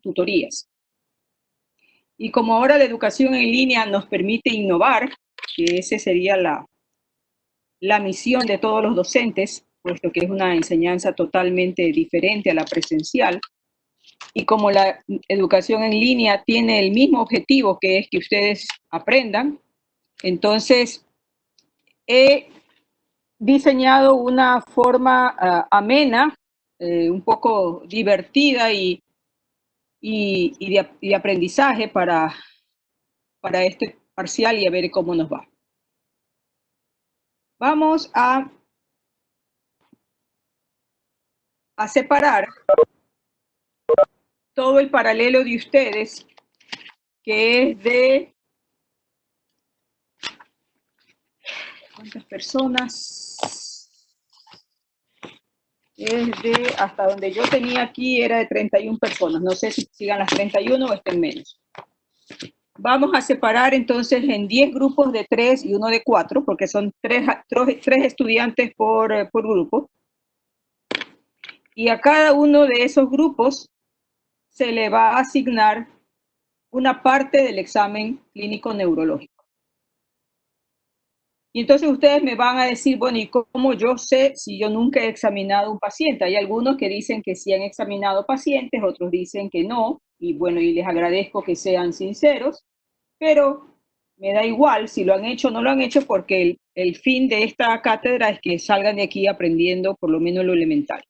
tutorías. Y como ahora la educación en línea nos permite innovar, que esa sería la misión de todos los docentes, puesto que es una enseñanza totalmente diferente a la presencial, y como la educación en línea tiene el mismo objetivo, que es que ustedes aprendan, entonces he diseñado una forma amena, un poco divertida y de aprendizaje para este parcial y a ver cómo nos va. Vamos a separar todo el paralelo de ustedes, que es de... ¿Cuántas personas? Es de, hasta donde yo tenía aquí, era de 31 personas. No sé si sigan las 31 o estén menos. Vamos a separar entonces en 10 grupos de 3 y uno de 4, porque son 3 estudiantes por grupo. Y a cada uno de esos grupos se le va a asignar una parte del examen clínico neurológico. Y entonces ustedes me van a decir, bueno, ¿y cómo yo sé si yo nunca he examinado un paciente? Hay algunos que dicen que sí han examinado pacientes, otros dicen que no, y bueno, y les agradezco que sean sinceros, pero me da igual si lo han hecho o no lo han hecho, porque el fin de esta cátedra es que salgan de aquí aprendiendo por lo menos lo elemental.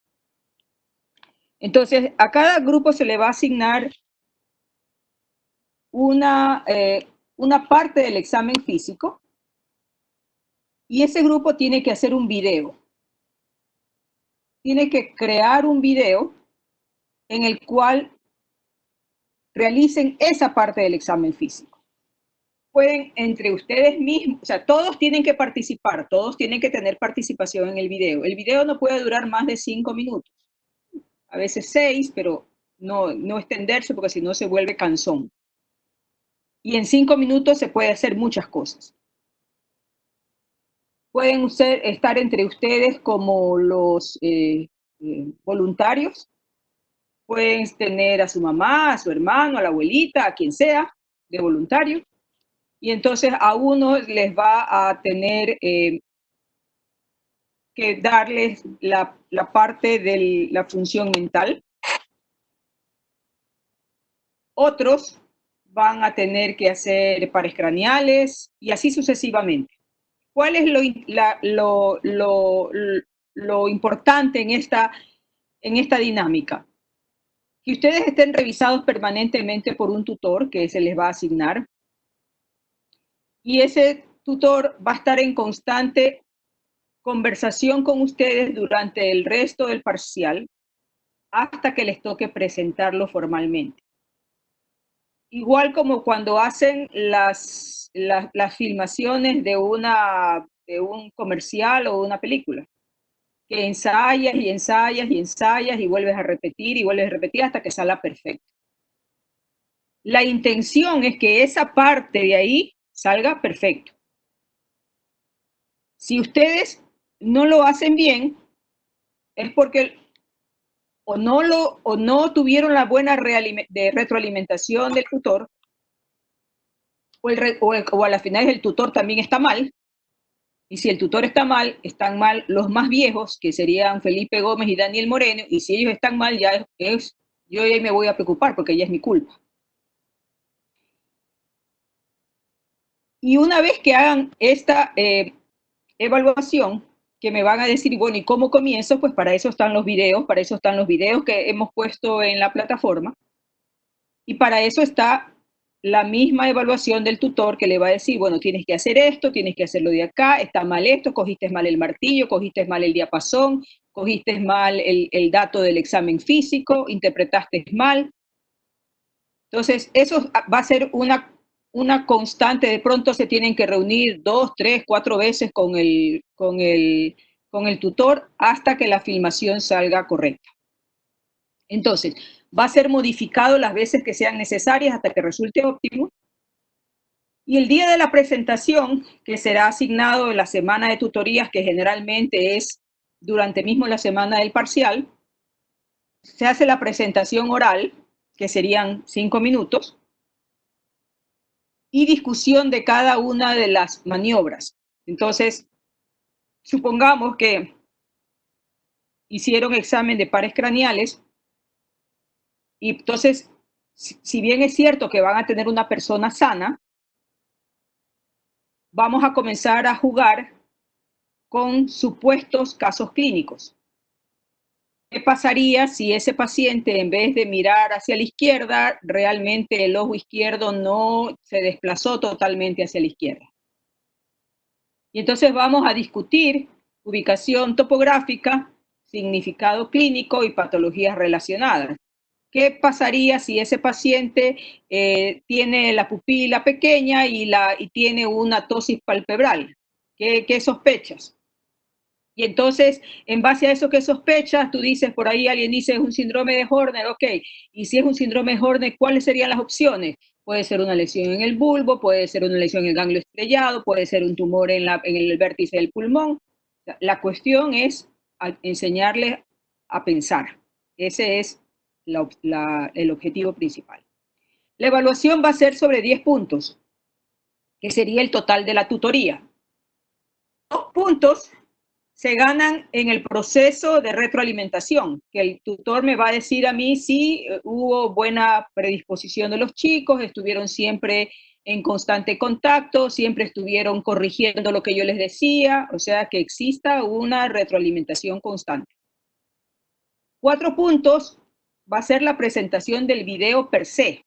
Entonces, a cada grupo se le va a asignar una parte del examen físico, y ese grupo tiene que hacer un video. Tiene que crear un video en el cual realicen esa parte del examen físico. Pueden entre ustedes mismos, o sea, todos tienen que participar, todos tienen que tener participación en el video. El video no puede durar más de 5 minutos, a veces 6, pero no extenderse porque si no se vuelve cansón. Y en 5 minutos se puede hacer muchas cosas. Pueden estar entre ustedes como los voluntarios. Pueden tener a su mamá, a su hermano, a la abuelita, a quien sea, de voluntario. Y entonces a uno les va a tener que darles la parte de la función mental. Otros van a tener que hacer pares craneales y así sucesivamente. ¿Cuál es lo importante en esta dinámica? Que ustedes estén revisados permanentemente por un tutor que se les va a asignar. Y ese tutor va a estar en constante conversación con ustedes durante el resto del parcial hasta que les toque presentarlo formalmente. Igual como cuando hacen las filmaciones de un comercial o una película, que ensayas y ensayas y ensayas y vuelves a repetir hasta que salga perfecto. La intención es que esa parte de ahí salga perfecto. Si ustedes no lo hacen bien, es porque o no tuvieron la buena retroalimentación del tutor, o a la final el tutor también está mal. Y si el tutor está mal, están mal los más viejos, que serían Felipe Gómez y Daniel Moreno, y si ellos están mal, yo ya me voy a preocupar porque ya es mi culpa. Y una vez que hagan esta evaluación, que me van a decir, bueno, ¿y cómo comienzo? Pues para eso están los videos que hemos puesto en la plataforma, y para eso está la misma evaluación del tutor que le va a decir, bueno, tienes que hacer esto, tienes que hacerlo de acá, está mal esto, cogiste mal el martillo, cogiste mal el diapasón, cogiste mal el dato del examen físico, interpretaste mal. Entonces, eso va a ser una constante. De pronto se tienen que reunir 2, 3, 4 veces con el tutor hasta que la filmación salga correcta. Entonces, va a ser modificado las veces que sean necesarias hasta que resulte óptimo. Y el día de la presentación, que será asignado en la semana de tutorías, que generalmente es durante mismo la semana del parcial, se hace la presentación oral, que serían 5 minutos, y discusión de cada una de las maniobras. Entonces, supongamos que hicieron examen de pares craneales, y entonces, si bien es cierto que van a tener una persona sana, vamos a comenzar a jugar con supuestos casos clínicos. ¿Qué pasaría si ese paciente, en vez de mirar hacia la izquierda, realmente el ojo izquierdo no se desplazó totalmente hacia la izquierda? Y entonces vamos a discutir ubicación topográfica, significado clínico y patologías relacionadas. ¿Qué pasaría si ese paciente tiene la pupila pequeña y tiene una tosis palpebral? ¿Qué sospechas? Y entonces, en base a eso que sospechas, tú dices, por ahí alguien dice, es un síndrome de Horner, ok. Y si es un síndrome de Horner, ¿cuáles serían las opciones? Puede ser una lesión en el bulbo, puede ser una lesión en el ganglio estrellado, puede ser un tumor en el vértice del pulmón. La cuestión es enseñarles a pensar. Ese es el objetivo principal. La evaluación va a ser sobre 10 puntos, que sería el total de la tutoría. 2 puntos se ganan en el proceso de retroalimentación, que el tutor me va a decir a mí si hubo buena predisposición de los chicos, estuvieron siempre en constante contacto, siempre estuvieron corrigiendo lo que yo les decía, o sea, que exista una retroalimentación constante. 4 puntos va a ser la presentación del video per se.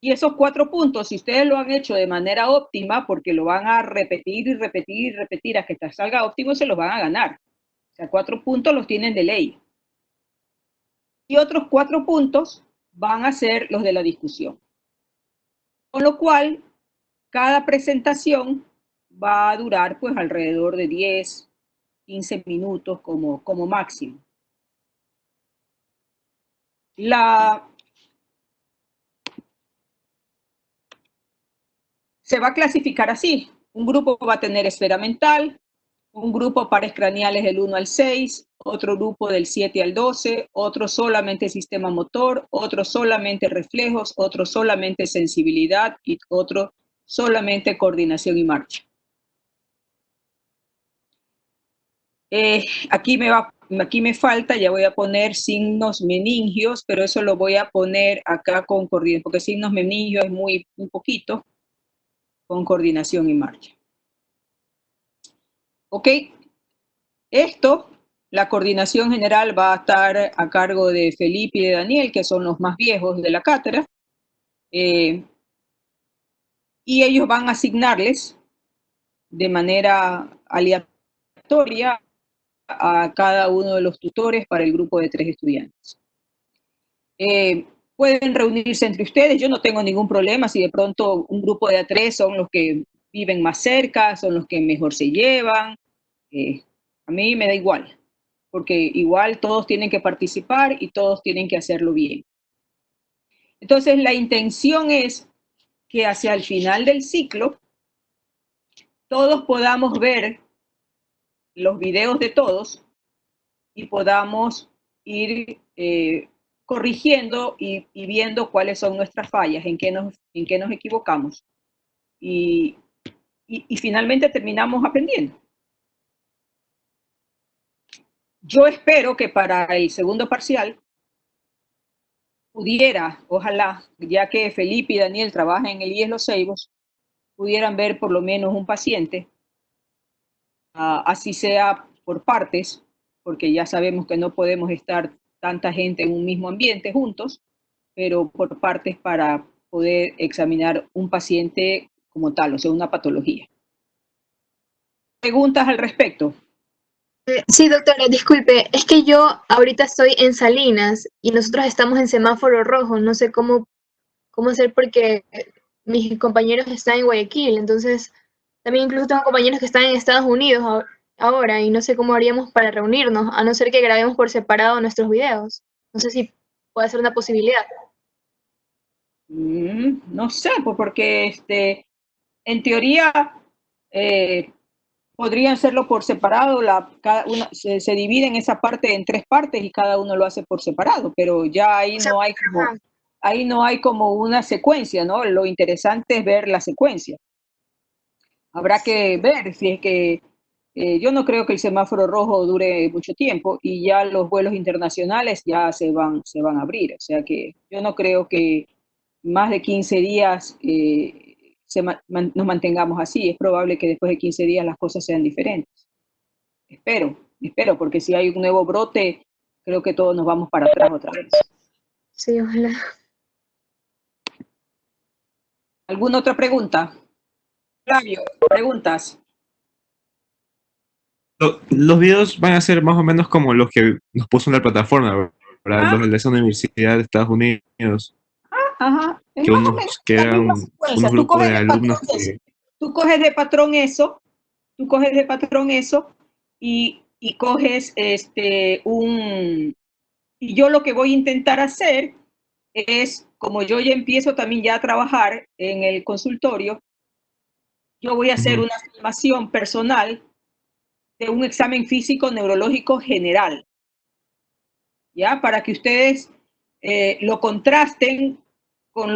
Y esos 4 puntos, si ustedes lo han hecho de manera óptima, porque lo van a repetir y repetir y repetir hasta que salga óptimo, se los van a ganar. O sea, 4 puntos los tienen de ley. Y otros 4 puntos van a ser los de la discusión. Con lo cual, cada presentación va a durar pues alrededor de 10, 15 minutos como máximo. Se va a clasificar así. Un grupo va a tener esfera mental, un grupo pares craneales del 1 al 6, otro grupo del 7 al 12, otro solamente sistema motor, otro solamente reflejos, otro solamente sensibilidad y otro solamente coordinación y marcha. Aquí me falta, ya voy a poner signos meningios, pero eso lo voy a poner acá con coordinación, porque signos meningios es muy poquito, con coordinación y marcha. ¿Ok? Esto, la coordinación general va a estar a cargo de Felipe y de Daniel, que son los más viejos de la cátedra, y ellos van a asignarles de manera aleatoria a cada uno de los tutores para el grupo de 3 estudiantes. Pueden reunirse entre ustedes, yo no tengo ningún problema si de pronto un grupo de A3 son los que viven más cerca, son los que mejor se llevan, a mí me da igual, porque igual todos tienen que participar y todos tienen que hacerlo bien. Entonces, la intención es que hacia el final del ciclo todos podamos ver los videos de todos y podamos ir corrigiendo y viendo cuáles son nuestras fallas, en qué nos equivocamos. Y finalmente terminamos aprendiendo. Yo espero que para el segundo parcial pudiera, ojalá, ya que Felipe y Daniel trabajan en el IES Los Ceibos, pudieran ver por lo menos un paciente, así sea por partes, porque ya sabemos que no podemos estar tanta gente en un mismo ambiente juntos, pero por partes para poder examinar un paciente como tal, o sea, una patología. ¿Preguntas al respecto? Sí, doctora, disculpe, es que yo ahorita estoy en Salinas y nosotros estamos en semáforo rojo, no sé cómo hacer porque mis compañeros están en Guayaquil, entonces también incluso tengo compañeros que están en Estados Unidos ahora y no sé cómo haríamos para reunirnos, a no ser que grabemos por separado nuestros videos. No sé si puede ser una posibilidad. No sé, pues porque en teoría podrían hacerlo por separado, se divide en esa parte en 3 partes y cada uno lo hace por separado, pero ya ahí O sea, no hay como, ajá. ahí no hay como una secuencia, ¿no? Lo interesante es ver la secuencia. Habrá que ver si es que yo no creo que el semáforo rojo dure mucho tiempo y ya los vuelos internacionales ya se van a abrir. O sea que yo no creo que más de 15 días nos mantengamos así. Es probable que después de 15 días las cosas sean diferentes. Espero, porque si hay un nuevo brote, creo que todos nos vamos para atrás otra vez. Sí, ojalá. ¿Alguna otra pregunta? Flavio, preguntas. Los videos van a ser más o menos como los que nos puso en la plataforma, ¿verdad? Ah, Los de esa universidad de Estados Unidos, ajá, es que más o menos unos que la eran misma unos secuencia. grupos de alumnos que... Tú coges de patrón eso, tú coges de patrón eso y coges y yo lo que voy a intentar hacer es, como yo ya empiezo también ya a trabajar en el consultorio, yo voy a hacer Ujú, una filmación personal de un examen físico neurológico general, ¿ya? Para que ustedes lo contrasten con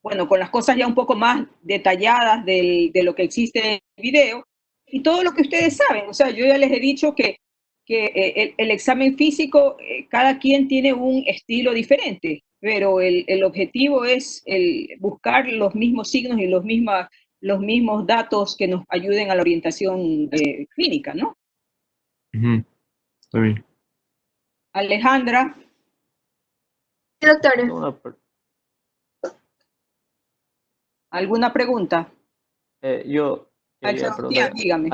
bueno, con las cosas ya un poco más detalladas de lo que existe en el video y todo lo que ustedes saben. O sea, yo ya les he dicho que el examen físico, cada quien tiene un estilo diferente, pero el objetivo es buscar los mismos signos y los mismos datos que nos ayuden a la orientación clínica, ¿no? ujú, está bien. Alejandra, Sí, doctora. ¿alguna pregunta? Yo Al quería Sebastián, preguntar, dígame.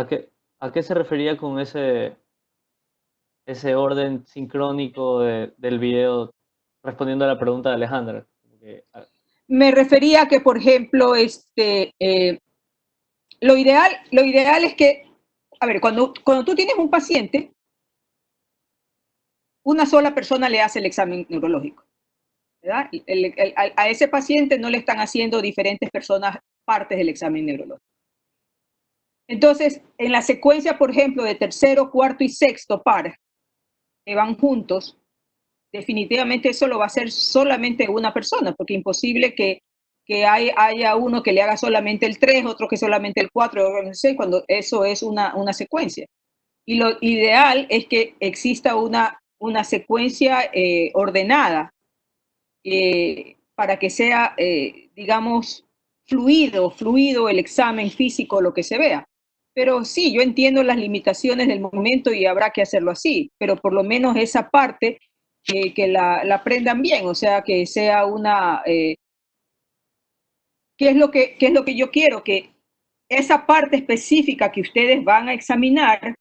¿a qué se refería con ese orden sincrónico del video respondiendo a la pregunta de Alejandra? Me refería a que, por ejemplo, lo ideal es que, a ver, cuando tú tienes un paciente, una sola persona le hace el examen neurológico, ¿verdad? A ese paciente no le están haciendo diferentes personas partes del examen neurológico. Entonces, en la secuencia, por ejemplo, de tercero, cuarto y sexto par, que van juntos, definitivamente eso lo va a hacer solamente una persona, porque imposible que haya uno que le haga solamente el 3, otro que solamente el 4, otro el 6, cuando eso es una secuencia. Y lo ideal es que exista una secuencia ordenada para que sea, digamos, fluido el examen físico, lo que se vea. Pero sí, yo entiendo las limitaciones del momento y habrá que hacerlo así, pero por lo menos esa parte que la aprendan bien, o sea, que sea ¿qué es lo que yo quiero? Que esa parte específica que ustedes van a examinar,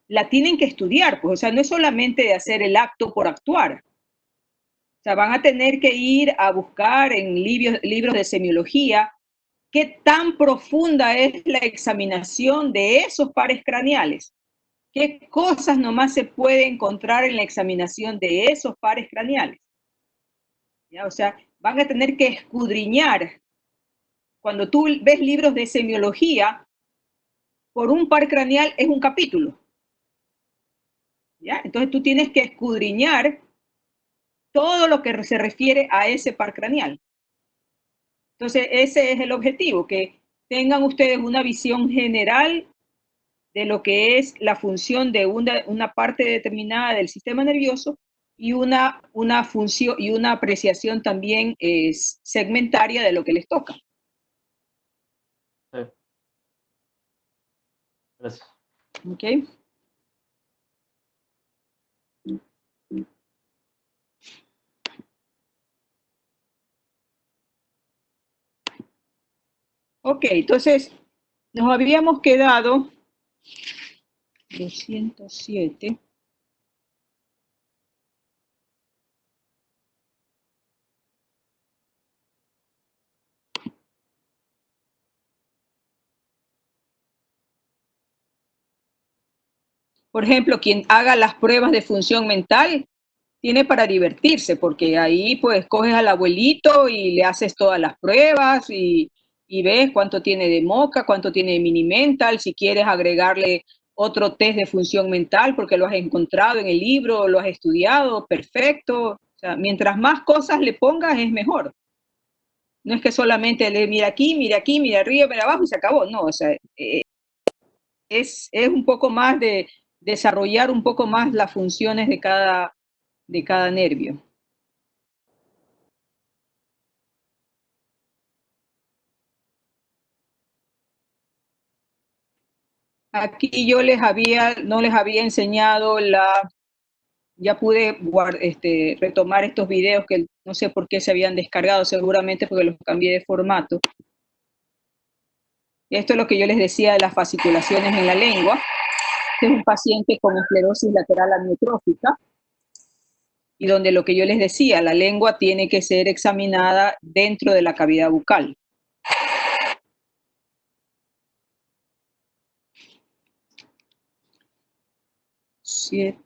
la tienen que estudiar, pues, o sea, no es solamente de hacer el acto por actuar. O sea, van a tener que ir a buscar en libros de semiología qué tan profunda es la examinación de esos pares craneales. ¿Qué cosas nomás se puede encontrar en la examinación de esos pares craneales? ¿Ya? O sea, van a tener que escudriñar. Cuando tú ves libros de semiología, por un par craneal es un capítulo. ¿Ya? Entonces tú tienes que escudriñar todo lo que se refiere a ese par craneal. Entonces, ese es el objetivo, que tengan ustedes una visión general de lo que es la función de una parte determinada del sistema nervioso y una función y una apreciación también segmentaria de lo que les toca. Sí, gracias. ¿Ok? Ok, entonces nos habíamos quedado 207. Por ejemplo, quien haga las pruebas de función mental tiene para divertirse, porque ahí pues coges al abuelito y le haces todas las pruebas y ves cuánto tiene de moca, cuánto tiene de mini mental, si quieres agregarle otro test de función mental porque lo has encontrado en el libro, lo has estudiado, perfecto. O sea, mientras más cosas le pongas es mejor. No es que solamente le mira aquí, mira arriba, mira abajo y se acabó. No, o sea, es un poco más de desarrollar un poco más las funciones de cada nervio. Aquí yo no les había enseñado ya pude retomar estos videos que no sé por qué se habían descargado, seguramente porque los cambié de formato. Esto es lo que yo les decía de las fasciculaciones en la lengua. Este es un paciente con esclerosis lateral amiotrófica, y donde lo que yo les decía, la lengua tiene que ser examinada dentro de la cavidad bucal. Siete.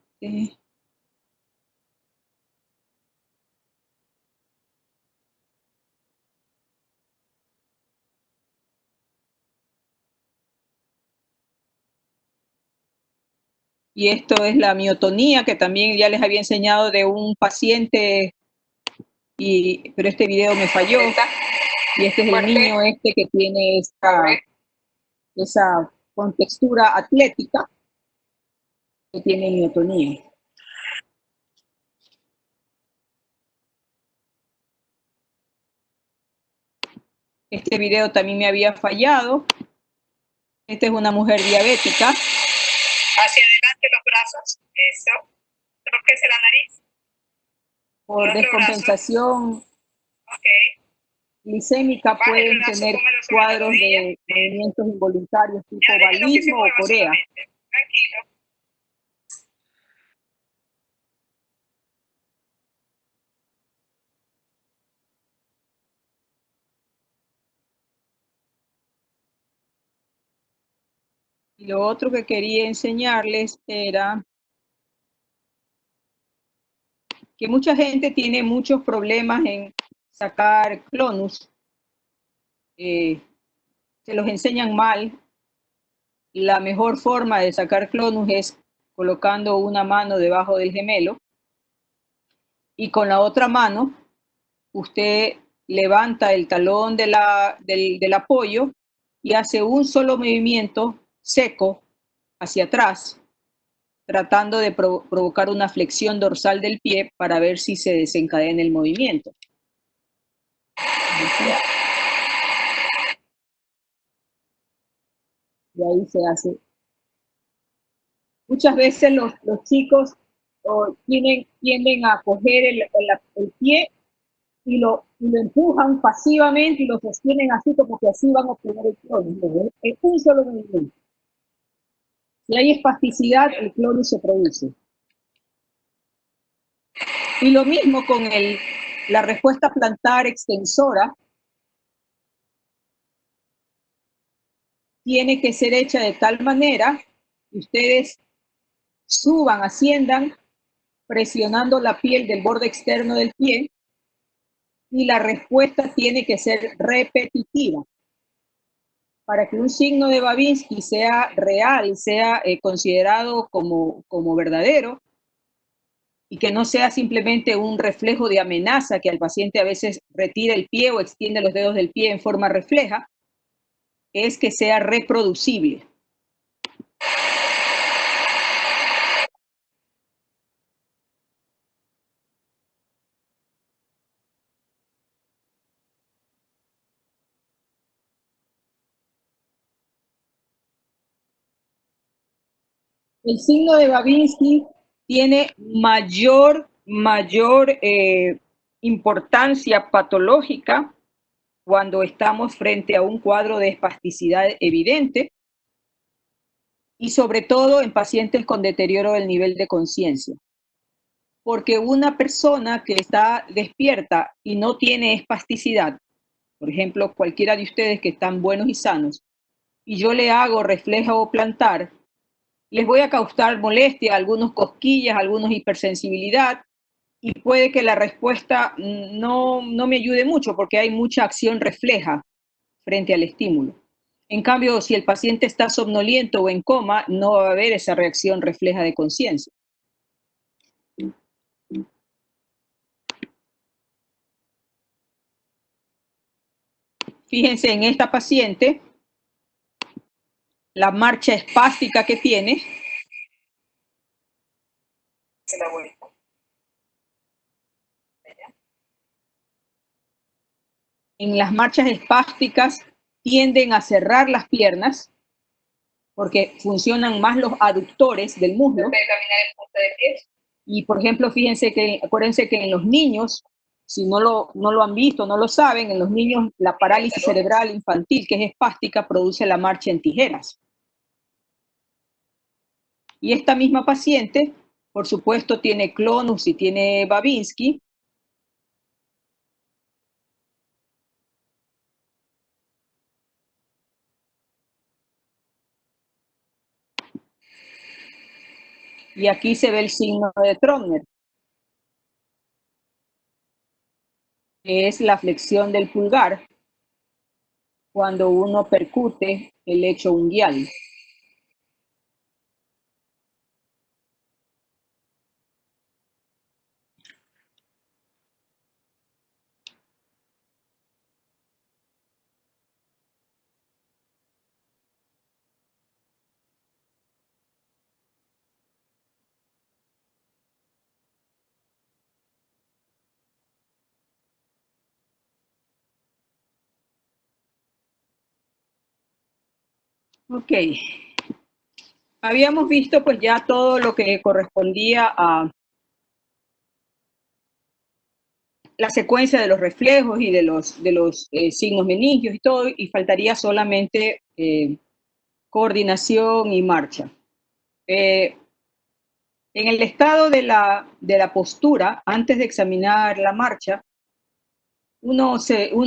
Y esto es la miotonía, que también ya les había enseñado de un paciente, pero este video me falló. Y este es el niño que tiene esa contextura atlética, que tiene miotonía. Este video también me había fallado. Esta es una mujer diabética. Hacia adelante los brazos, eso. Tóquese la nariz. Por descompensación glicémica pueden tener cuadros de movimientos involuntarios tipo balismo o corea. Tranquilo. Y lo otro que quería enseñarles era que mucha gente tiene muchos problemas en sacar clonus. Se los enseñan mal. La mejor forma de sacar clonus es colocando una mano debajo del gemelo y con la otra mano usted levanta el talón del apoyo y hace un solo movimiento seco hacia atrás, tratando de provocar una flexión dorsal del pie para ver si se desencadena el movimiento. Y ahí se hace. Muchas veces los chicos tienden a coger el pie y lo empujan pasivamente y lo sostienen así como que así van a obtener el clonus. Es un solo movimiento. Si hay espasticidad, el clonus se produce. Y lo mismo con la respuesta plantar extensora. Tiene que ser hecha de tal manera que ustedes suban, asciendan, presionando la piel del borde externo del pie, y la respuesta tiene que ser repetitiva. Para que un signo de Babinski sea real, sea considerado como verdadero, y que no sea simplemente un reflejo de amenaza que al paciente a veces retira el pie o extiende los dedos del pie en forma refleja, es que sea reproducible. El signo de Babinski tiene mayor importancia patológica cuando estamos frente a un cuadro de espasticidad evidente y sobre todo en pacientes con deterioro del nivel de conciencia. Porque una persona que está despierta y no tiene espasticidad, por ejemplo, cualquiera de ustedes que están buenos y sanos, y yo le hago reflejo plantar, les voy a causar molestia, algunos cosquillas, algunos hipersensibilidad, y puede que la respuesta no me ayude mucho porque hay mucha acción refleja frente al estímulo. En cambio, si el paciente está somnoliento o en coma, no va a haber esa reacción refleja de conciencia. Fíjense en esta paciente, la marcha espástica que tiene. Se la vuelta. En las marchas espásticas tienden a cerrar las piernas porque funcionan más los aductores del muslo. Puede caminar en punta de pies. Y, por ejemplo, acuérdense que en los niños, si no lo han visto, no lo saben, en los niños la parálisis cerebral infantil, que es espástica, produce la marcha en tijeras. Y esta misma paciente, por supuesto, tiene clonus y tiene Babinski. Y aquí se ve el signo de Trotner, que es la flexión del pulgar cuando uno percute el lecho unguial. Ok. Habíamos visto pues ya todo lo que correspondía a la secuencia de los reflejos y de los signos meningios y todo, y faltaría solamente coordinación y marcha. En el estado de la postura, antes de examinar la marcha, uno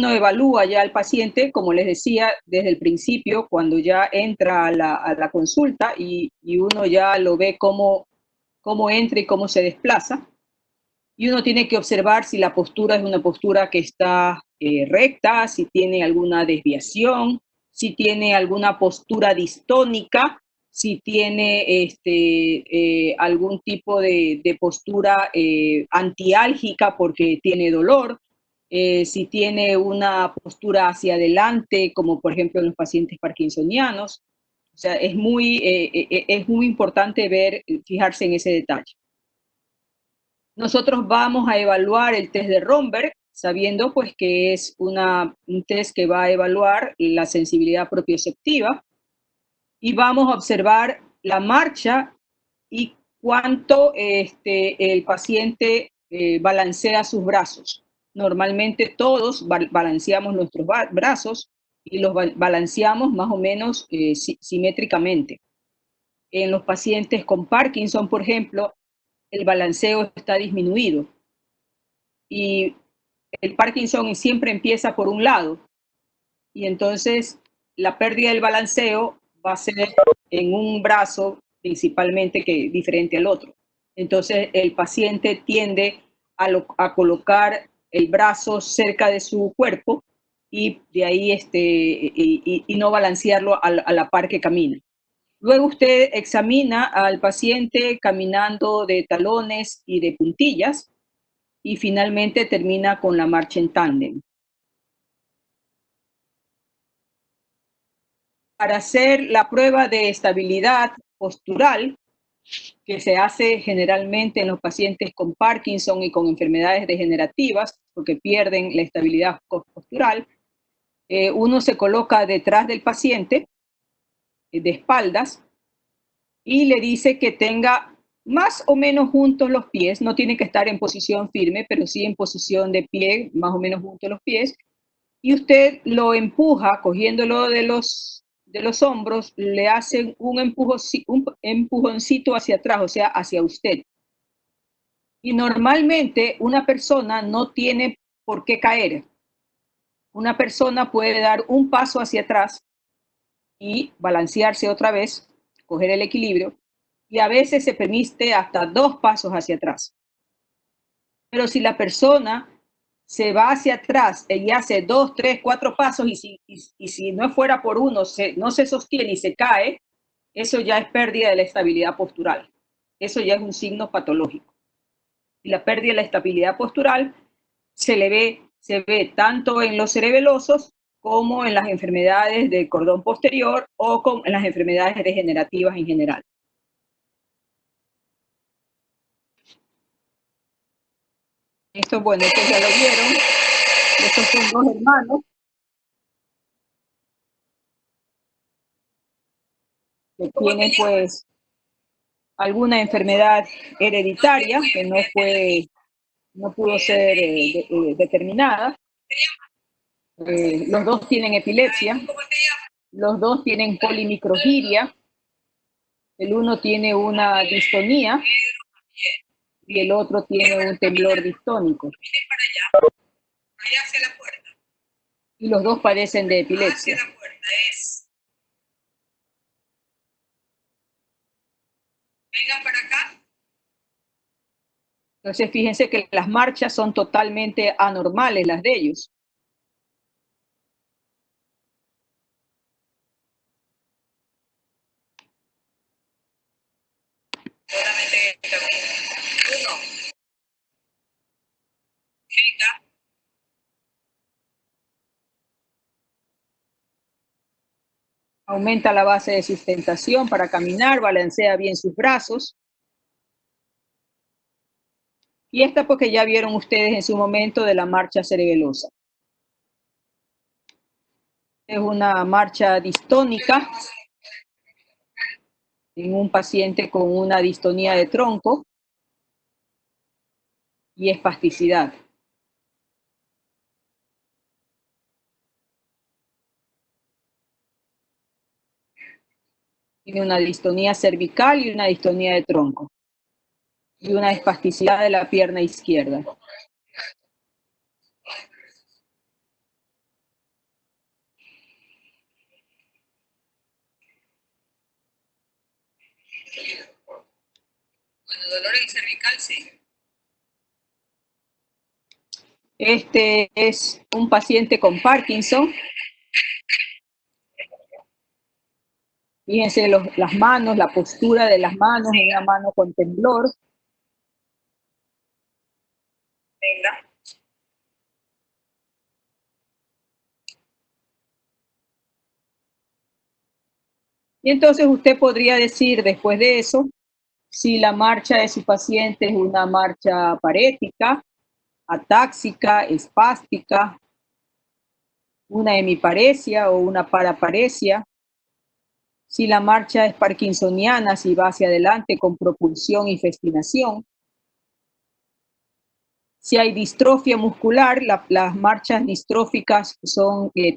evalúa ya al paciente, como les decía, desde el principio, cuando ya entra a la consulta y uno ya lo ve cómo entra y cómo se desplaza. Y uno tiene que observar si la postura es una postura que está recta, si tiene alguna desviación, si tiene alguna postura distónica, si tiene algún tipo de postura antiálgica porque tiene dolor, si tiene una postura hacia adelante, como por ejemplo en los pacientes parkinsonianos. O sea, es muy importante fijarse en ese detalle. Nosotros vamos a evaluar el test de Romberg, sabiendo pues que es un test que va a evaluar la sensibilidad propioceptiva, y vamos a observar la marcha y cuánto el paciente balancea sus brazos. Normalmente todos balanceamos nuestros brazos y los balanceamos más o menos simétricamente. En los pacientes con Parkinson, por ejemplo, el balanceo está disminuido. Y el Parkinson siempre empieza por un lado. Y entonces la pérdida del balanceo va a ser en un brazo principalmente que diferente al otro. Entonces el paciente tiende a colocar el brazo cerca de su cuerpo y de ahí y no balancearlo a la par que camina. Luego usted examina al paciente caminando de talones y de puntillas y finalmente termina con la marcha en tándem. Para hacer la prueba de estabilidad postural, que se hace generalmente en los pacientes con Parkinson y con enfermedades degenerativas, porque pierden la estabilidad postural, uno se coloca detrás del paciente, de espaldas, y le dice que tenga más o menos juntos los pies, no tiene que estar en posición firme, pero sí en posición de pie, más o menos juntos los pies, y usted lo empuja, cogiéndolo de los hombros, le hace un empujoncito hacia atrás, o sea, hacia usted. Y normalmente una persona no tiene por qué caer. Una persona puede dar un paso hacia atrás y balancearse otra vez, coger el equilibrio, y a veces se permite hasta 2 pasos hacia atrás. Pero si la persona se va hacia atrás y hace 2, 3, 4 pasos y si no fuera por uno, no se sostiene y se cae, eso ya es pérdida de la estabilidad postural. Eso ya es un signo patológico. Y la pérdida de la estabilidad postural se ve tanto en los cerebelosos como en las enfermedades del cordón posterior o como en las enfermedades degenerativas en general. Esto, bueno, estos ya lo vieron. Estos son dos hermanos que tienen pues alguna enfermedad hereditaria que no pudo ser determinada. Los dos tienen epilepsia, los dos tienen polimicrogiria, el uno tiene una distonía y el otro tiene un temblor distónico. Allá hacia la puerta. Y los dos padecen de epilepsia. Hacia la puerta es. Vengan para acá. Entonces, fíjense que las marchas son totalmente anormales, las de ellos. Solamente camino. Uno. Venga. Aumenta la base de sustentación para caminar, balancea bien sus brazos. Y esta porque ya vieron ustedes en su momento de la marcha cerebelosa. Es una marcha distónica en un paciente con una distonía de tronco y espasticidad. Tiene una distonía cervical y una distonía de tronco y una espasticidad de la pierna izquierda. Bueno, dolor en cervical, sí. Este es un paciente con Parkinson. Fíjense las manos, la postura de las manos, una mano con temblor. Venga. Y entonces usted podría decir después de eso si la marcha de su paciente es una marcha parética, atáxica, espástica, una hemiparesia o una paraparesia, si la marcha es parkinsoniana, si va hacia adelante con propulsión y festinación, si hay distrofia muscular, las marchas distróficas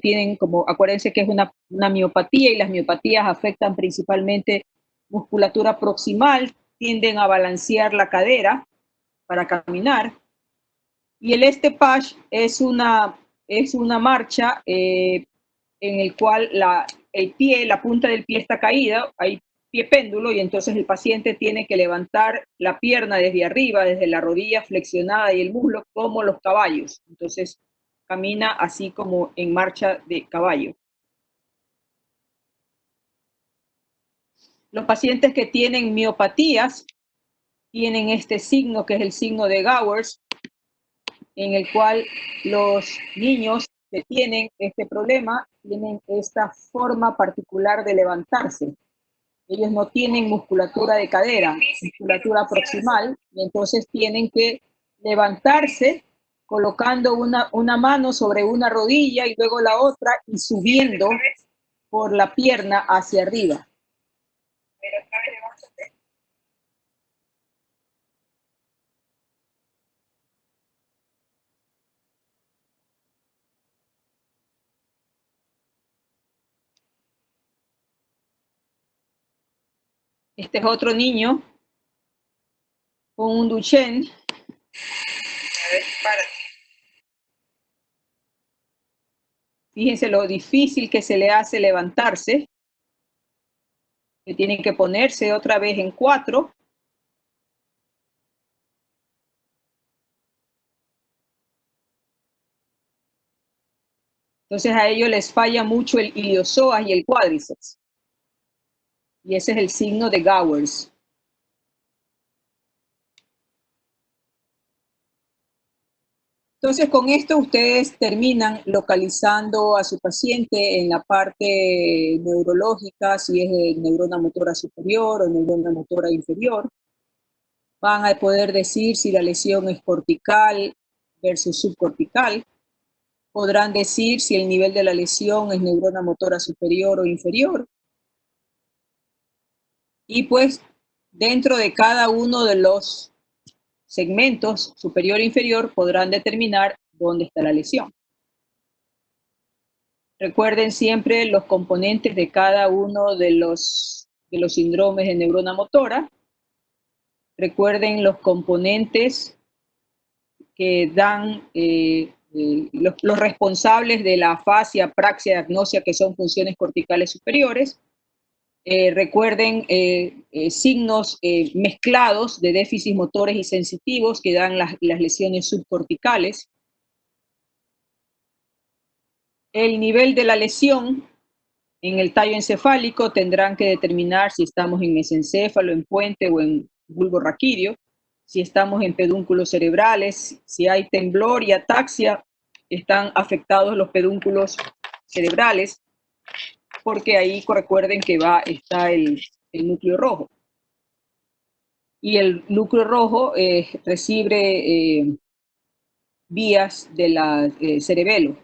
tienen como, acuérdense que es una miopatía y las miopatías afectan principalmente musculatura proximal, tienden a balancear la cadera para caminar. Y el estepage es una marcha en el cual la punta del pie está caída, hay pie péndulo y entonces el paciente tiene que levantar la pierna desde arriba, desde la rodilla flexionada y el muslo, como los caballos. Entonces camina así como en marcha de caballo. Los pacientes que tienen miopatías tienen este signo que es el signo de Gowers, en el cual los niños que tienen este problema tienen esta forma particular de levantarse. Ellos no tienen musculatura de cadera, musculatura proximal, y entonces tienen que levantarse colocando una mano sobre una rodilla y luego la otra y subiendo por la pierna hacia arriba. Este es otro niño con un Duchenne. A ver, párate. Fíjense lo difícil que se le hace levantarse. Que tienen que ponerse otra vez en 4. Entonces a ellos les falla mucho el iliosoas y el cuádriceps. Y ese es el signo de Gowers. Entonces, con esto ustedes terminan localizando a su paciente en la parte neurológica, si es de neurona motora superior o neurona motora inferior. Van a poder decir si la lesión es cortical versus subcortical. Podrán decir si el nivel de la lesión es neurona motora superior o inferior. Y pues, dentro de cada uno de los segmentos superior e inferior, podrán determinar dónde está la lesión. Recuerden siempre los componentes de cada uno de los síndromes de neurona motora. Recuerden los componentes que dan los responsables de la afasia, praxia, agnosia, que son funciones corticales superiores. Recuerden signos mezclados de déficits motores y sensitivos que dan las lesiones subcorticales. El nivel de la lesión en el tallo encefálico tendrán que determinar si estamos en mesencéfalo, en puente o en bulbo raquídeo, si estamos en pedúnculos cerebrales, si hay temblor y ataxia, están afectados los pedúnculos cerebrales, porque ahí recuerden que está el núcleo rojo. Y el núcleo rojo recibe vías de la cerebelo.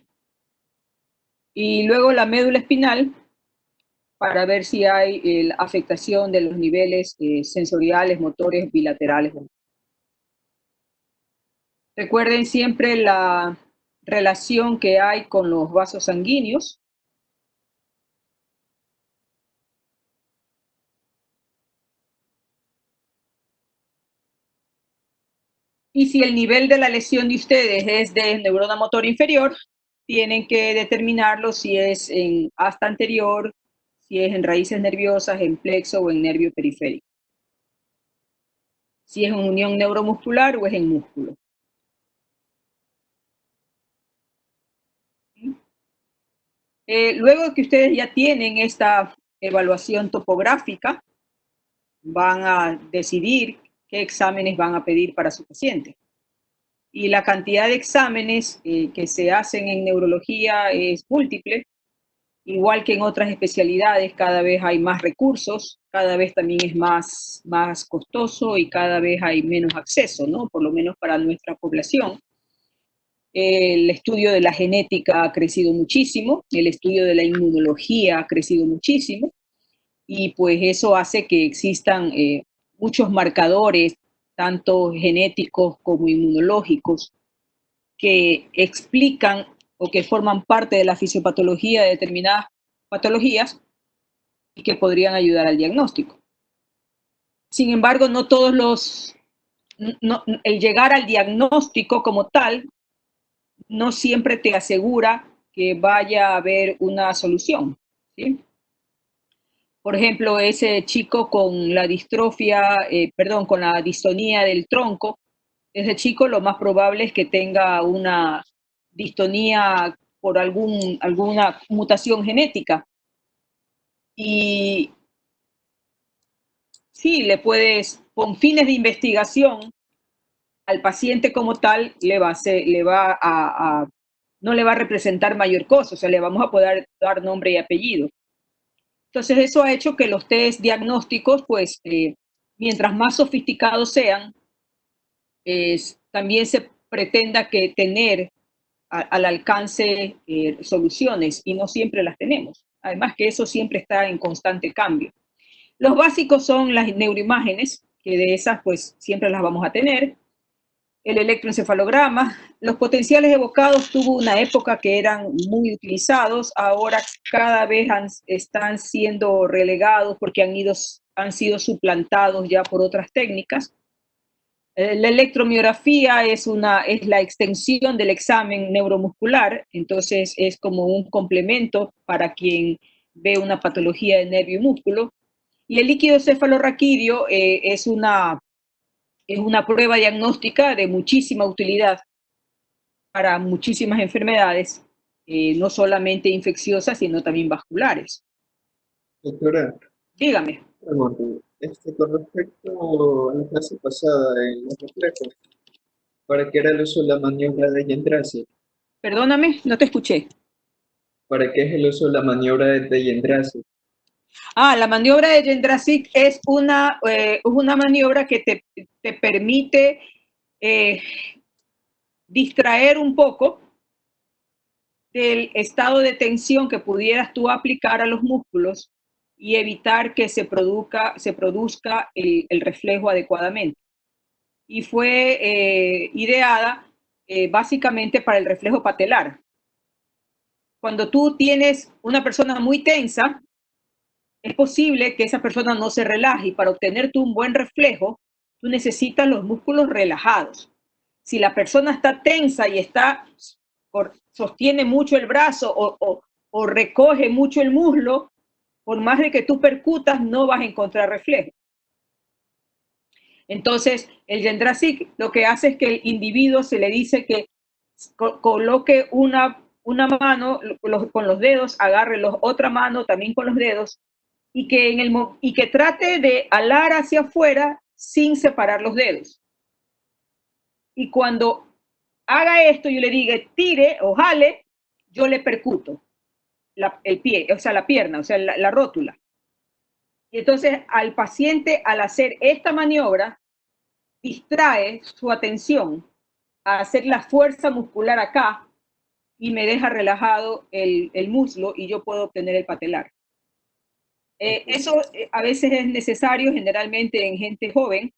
Y luego la médula espinal, para ver si hay afectación de los niveles sensoriales, motores, bilaterales. Recuerden siempre la relación que hay con los vasos sanguíneos. Y si el nivel de la lesión de ustedes es de neurona motor inferior, tienen que determinarlo si es en asta anterior, si es en raíces nerviosas, en plexo o en nervio periférico. Si es en unión neuromuscular o es en músculo. Luego que ustedes ya tienen esta evaluación topográfica, van a decidir qué exámenes van a pedir para su paciente. Y la cantidad de exámenes que se hacen en neurología es múltiple, igual que en otras especialidades. Cada vez hay más recursos, cada vez también es más costoso y cada vez hay menos acceso, ¿no? Por lo menos para nuestra población. El estudio de la genética ha crecido muchísimo, el estudio de la inmunología ha crecido muchísimo, y pues eso hace que existan muchos marcadores, tanto genéticos como inmunológicos, que explican o que forman parte de la fisiopatología de determinadas patologías y que podrían ayudar al diagnóstico. Sin embargo, no todos el llegar al diagnóstico como tal no siempre te asegura que vaya a haber una solución, ¿sí? Por ejemplo, ese chico con la con la distonía del tronco, ese chico lo más probable es que tenga una distonía por alguna mutación genética. Y sí, con fines de investigación, al paciente como tal no le va a representar mayor cosa, o sea, le vamos a poder dar nombre y apellido. Entonces, eso ha hecho que los test diagnósticos, pues, mientras más sofisticados sean, también se pretenda que tener al alcance soluciones, y no siempre las tenemos. Además que eso siempre está en constante cambio. Los básicos son las neuroimágenes, que de esas pues siempre las vamos a tener. El electroencefalograma. Los potenciales evocados tuvo una época que eran muy utilizados, ahora cada vez están siendo relegados porque han sido suplantados ya por otras técnicas. La electromiografía es la extensión del examen neuromuscular, entonces es como un complemento para quien ve una patología de nervio y músculo. Y el líquido cefalorraquídeo es una prueba diagnóstica de muchísima utilidad para muchísimas enfermedades, no solamente infecciosas, sino también vasculares. Doctora, Dígame. con respecto a la clase pasada en los reflejos, ¿Para qué era el uso de la maniobra de Jendrassik? Perdóname, no te escuché. ¿Para qué es el uso de la maniobra de Jendrassik? La maniobra de Jendrassik es una maniobra que te permite distraer un poco del estado de tensión que pudieras tú aplicar a los músculos y evitar que se produzca el reflejo adecuadamente. Y fue ideada básicamente para el reflejo patelar. Cuando tú tienes una persona muy tensa, es posible que esa persona no se relaje y para obtener tú un buen reflejo, tú necesitas los músculos relajados. Si la persona está tensa y sostiene mucho el brazo o recoge mucho el muslo, por más de que tú percutas, no vas a encontrar reflejo. Entonces, el Jendrassik lo que hace es que el individuo se le dice que coloque una mano con los dedos, agarre otra mano también con los dedos y que trate de alar hacia afuera sin separar los dedos. Y cuando haga esto, yo le diga tire o jale, yo le percuto el pie, o sea, la pierna, o sea, la rótula. Y entonces al paciente, al hacer esta maniobra, distrae su atención a hacer la fuerza muscular acá y me deja relajado el muslo y yo puedo obtener el patelar. Eso a veces es necesario generalmente en gente joven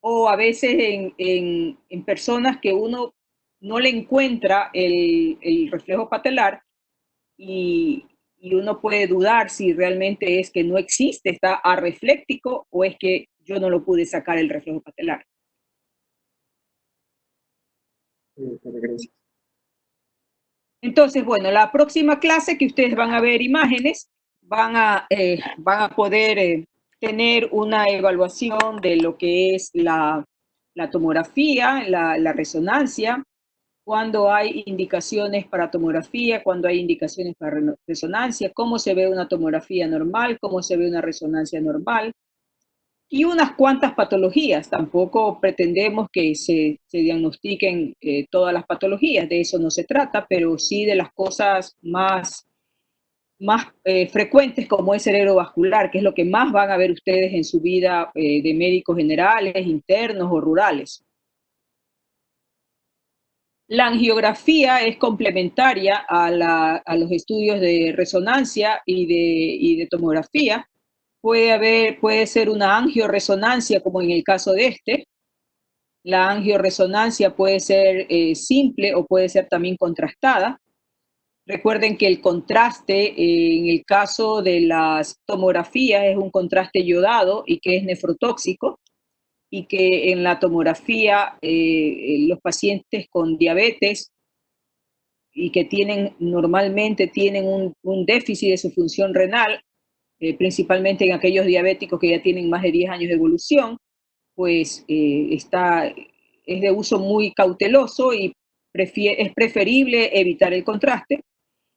o a veces en personas que uno no le encuentra el reflejo patelar y uno puede dudar si realmente es que no existe, está arrefléctico o es que yo no lo pude sacar el reflejo patelar. Gracias. Entonces, bueno, la próxima clase que ustedes van a ver imágenes, van a poder tener una evaluación de lo que es la tomografía, la resonancia, cuando hay indicaciones para tomografía, cuando hay indicaciones para resonancia, cómo se ve una tomografía normal, cómo se ve una resonancia normal, y unas cuantas patologías. Tampoco pretendemos que se diagnostiquen todas las patologías, de eso no se trata, pero sí de las cosas más frecuentes como es cerebrovascular, que es lo que más van a ver ustedes en su vida de médicos generales, internos o rurales. La angiografía es complementaria a los estudios de resonancia y de tomografía. Puede ser una angioresonancia, como en el caso de este. La angioresonancia puede ser simple o puede ser también contrastada. Recuerden que el contraste en el caso de las tomografías es un contraste iodado y que es nefrotóxico, y que en la tomografía los pacientes con diabetes y que normalmente tienen un déficit de su función renal, principalmente en aquellos diabéticos que ya tienen más de 10 años de evolución, pues es de uso muy cauteloso y es preferible evitar el contraste.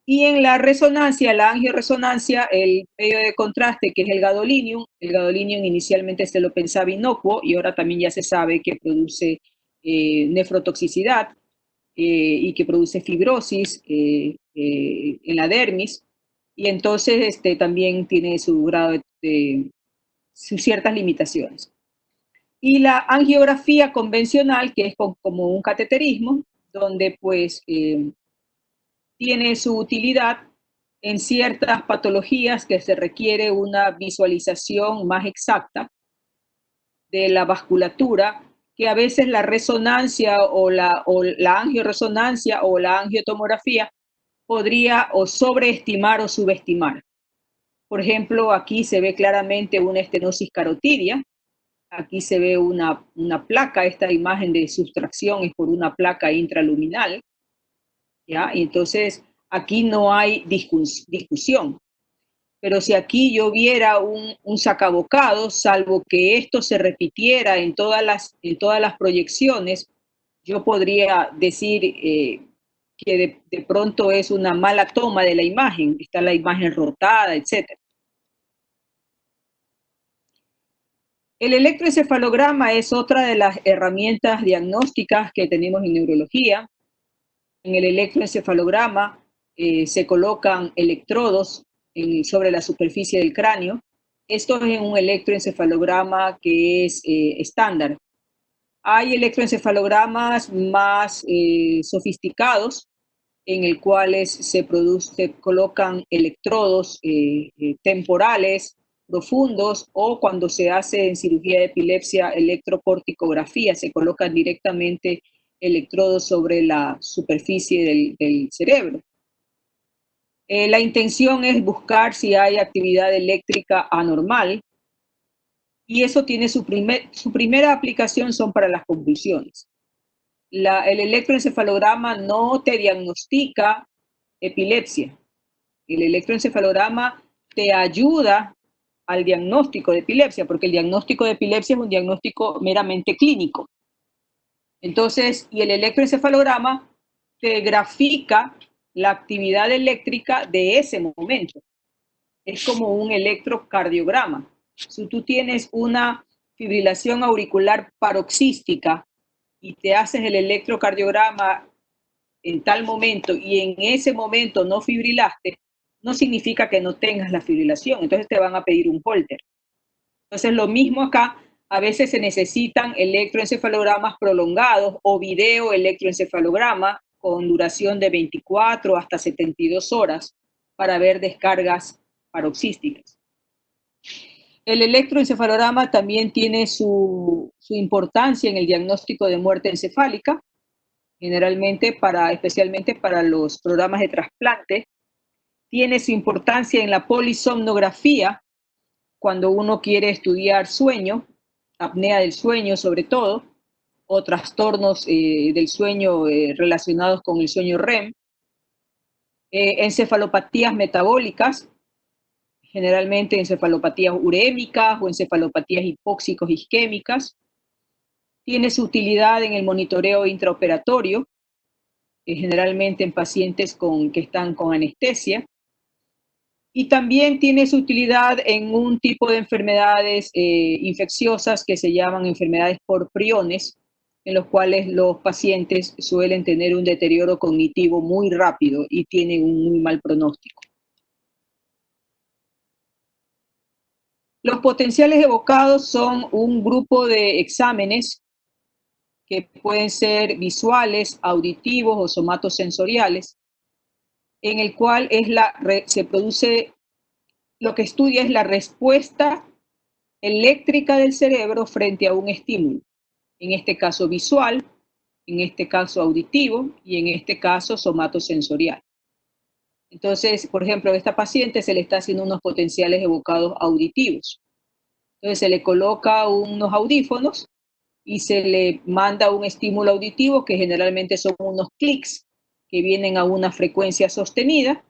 Y en la resonancia, la angioresonancia, el medio de contraste, que es el gadolinium inicialmente se lo pensaba inocuo y ahora también ya se sabe que produce nefrotoxicidad y que produce fibrosis en la dermis, y entonces también tiene su grado sus ciertas limitaciones. Y la angiografía convencional, que es como un cateterismo, donde pues tiene su utilidad en ciertas patologías que se requiere una visualización más exacta de la vasculatura, que a veces la resonancia o la angioresonancia o la angiotomografía podría o sobreestimar o subestimar. Por ejemplo, aquí se ve claramente una estenosis carotidia, aquí se ve una placa, esta imagen de sustracción es por una placa intraluminal, ¿ya? Y entonces aquí no hay discusión. Pero si aquí yo viera un sacabocados, salvo que esto se repitiera en todas las proyecciones, yo podría decir que de pronto es una mala toma de la imagen, está la imagen rotada, etc. El electroencefalograma es otra de las herramientas diagnósticas que tenemos en neurología. En el electroencefalograma se colocan electrodos sobre la superficie del cráneo. Esto es en un electroencefalograma que es estándar. Hay electroencefalogramas más sofisticados en el cuales se colocan electrodos temporales, profundos, o cuando se hace en cirugía de epilepsia electrocorticografía, se colocan directamente electrodos sobre la superficie del cerebro. La intención es buscar si hay actividad eléctrica anormal, y eso tiene su primera aplicación son para las convulsiones. El electroencefalograma no te diagnostica epilepsia. El electroencefalograma te ayuda al diagnóstico de epilepsia, porque el diagnóstico de epilepsia es un diagnóstico meramente clínico. Entonces, y el electroencefalograma te grafica la actividad eléctrica de ese momento. Es como un electrocardiograma. Si tú tienes una fibrilación auricular paroxística y te haces el electrocardiograma en tal momento y en ese momento no fibrilaste, no significa que no tengas la fibrilación, entonces te van a pedir un holter. Entonces lo mismo acá, a veces se necesitan electroencefalogramas prolongados o video electroencefalograma con duración de 24 hasta 72 horas para ver descargas paroxísticas. El electroencefalograma también tiene su importancia en el diagnóstico de muerte encefálica, generalmente especialmente para los programas de trasplante. Tiene su importancia en la polisomnografía, cuando uno quiere estudiar sueño, apnea del sueño sobre todo, o trastornos del sueño relacionados con el sueño REM. Encefalopatías metabólicas, generalmente encefalopatías urémicas o encefalopatías hipóxicos isquémicas. Tiene su utilidad en el monitoreo intraoperatorio, generalmente en pacientes que están con anestesia. Y también tiene su utilidad en un tipo de enfermedades infecciosas que se llaman enfermedades por priones, en los cuales los pacientes suelen tener un deterioro cognitivo muy rápido y tienen un muy mal pronóstico. Los potenciales evocados son un grupo de exámenes que pueden ser visuales, auditivos o somatosensoriales, en el cual se produce, lo que estudia es la respuesta eléctrica del cerebro frente a un estímulo, en este caso visual, en este caso auditivo y en este caso somatosensorial. Entonces, por ejemplo, a esta paciente se le está haciendo unos potenciales evocados auditivos. Entonces se le coloca unos audífonos y se le manda un estímulo auditivo que generalmente son unos clics que vienen a una frecuencia sostenida,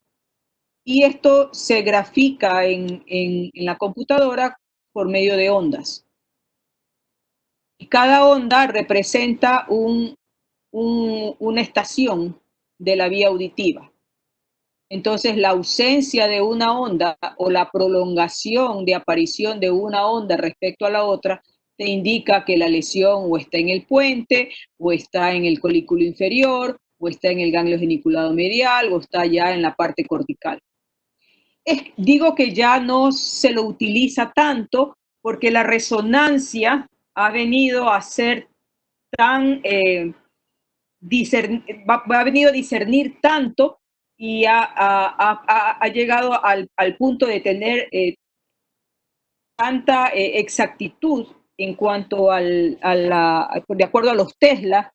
y esto se grafica en la computadora por medio de ondas. Y cada onda representa una estación de la vía auditiva. Entonces, la ausencia de una onda o la prolongación de aparición de una onda respecto a la otra te indica que la lesión o está en el puente, o está en el colículo inferior, o está en el ganglio geniculado medial, o está ya en la parte cortical. Digo que ya no se lo utiliza tanto porque la resonancia ha venido a ser tan, ha venido a discernir tanto y ha llegado al punto de tener tanta exactitud en cuanto de acuerdo a los Tesla,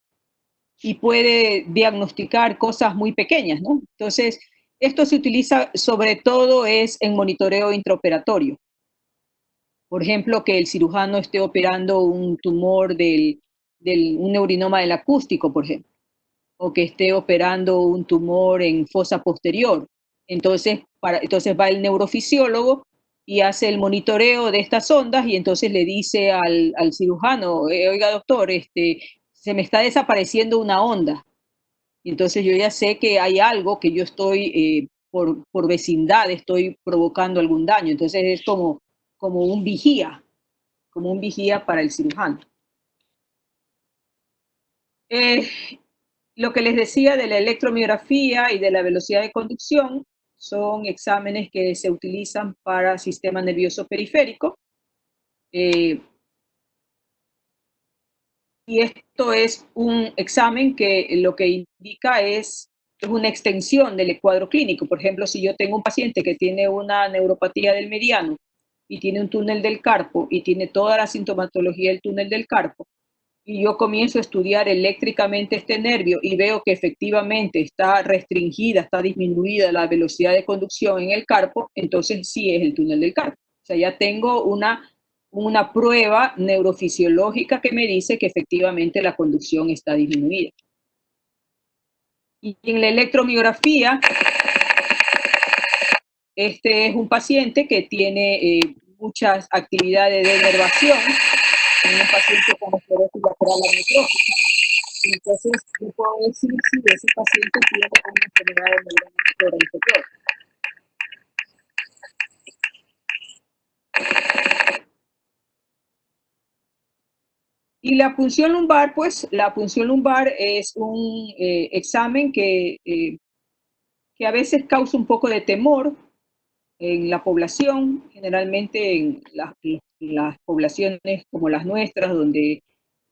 y puede diagnosticar cosas muy pequeñas, ¿no? Entonces, esto se utiliza sobre todo en monitoreo intraoperatorio. Por ejemplo, que el cirujano esté operando un tumor un neurinoma del acústico, por ejemplo, o que esté operando un tumor en fosa posterior. Entonces va el neurofisiólogo y hace el monitoreo de estas ondas, y entonces le dice al cirujano, oiga doctor, se me está desapareciendo una onda. Y entonces yo ya sé que hay algo que yo estoy, por vecindad, estoy provocando algún daño. Entonces es como un vigía, como un vigía para el cirujano. Lo que les decía de la electromiografía y de la velocidad de conducción son exámenes que se utilizan para sistema nervioso periférico. Y esto es un examen que lo que indica es una extensión del cuadro clínico. Por ejemplo, si yo tengo un paciente que tiene una neuropatía del mediano y tiene un túnel del carpo y tiene toda la sintomatología del túnel del carpo, y yo comienzo a estudiar eléctricamente este nervio y veo que efectivamente está restringida, está disminuida la velocidad de conducción en el carpo, entonces sí es el túnel del carpo. O sea, ya tengo una prueba neurofisiológica que me dice que efectivamente la conducción está disminuida. Y en la electromiografía, este es un paciente que tiene muchas actividades de inervación, un paciente con esclerosis lateral amiotrófica. Entonces, yo puedo decir si ese paciente tiene una enfermedad de neurona motora inferior. Y la punción lumbar, pues, la punción lumbar es un examen que a veces causa un poco de temor en la población, generalmente en las poblaciones como las nuestras, donde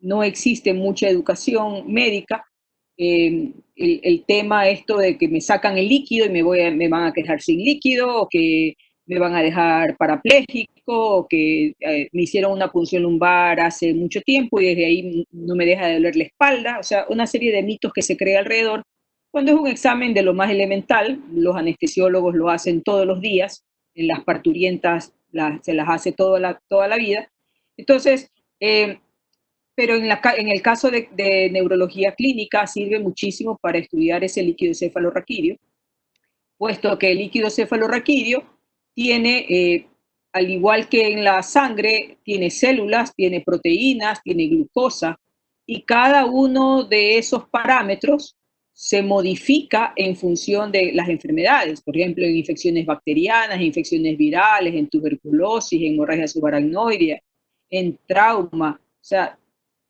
no existe mucha educación médica. El tema esto de que me sacan el líquido y me van a quedar sin líquido, o que me van a dejar parapléjico, o que me hicieron una punción lumbar hace mucho tiempo y desde ahí no me deja de doler la espalda. O sea, una serie de mitos que se crea alrededor. Cuando es un examen de lo más elemental, los anestesiólogos lo hacen todos los días, en las parturientas se las hace toda la vida. Entonces, pero en el caso de neurología clínica sirve muchísimo para estudiar ese líquido cefalorraquídeo, puesto que el líquido cefalorraquídeo tiene, al igual que en la sangre, tiene células, tiene proteínas, tiene glucosa, y cada uno de esos parámetros se modifica en función de las enfermedades, por ejemplo, en infecciones bacterianas, infecciones virales, en tuberculosis, en hemorragia subaracnoidea, en trauma, o sea,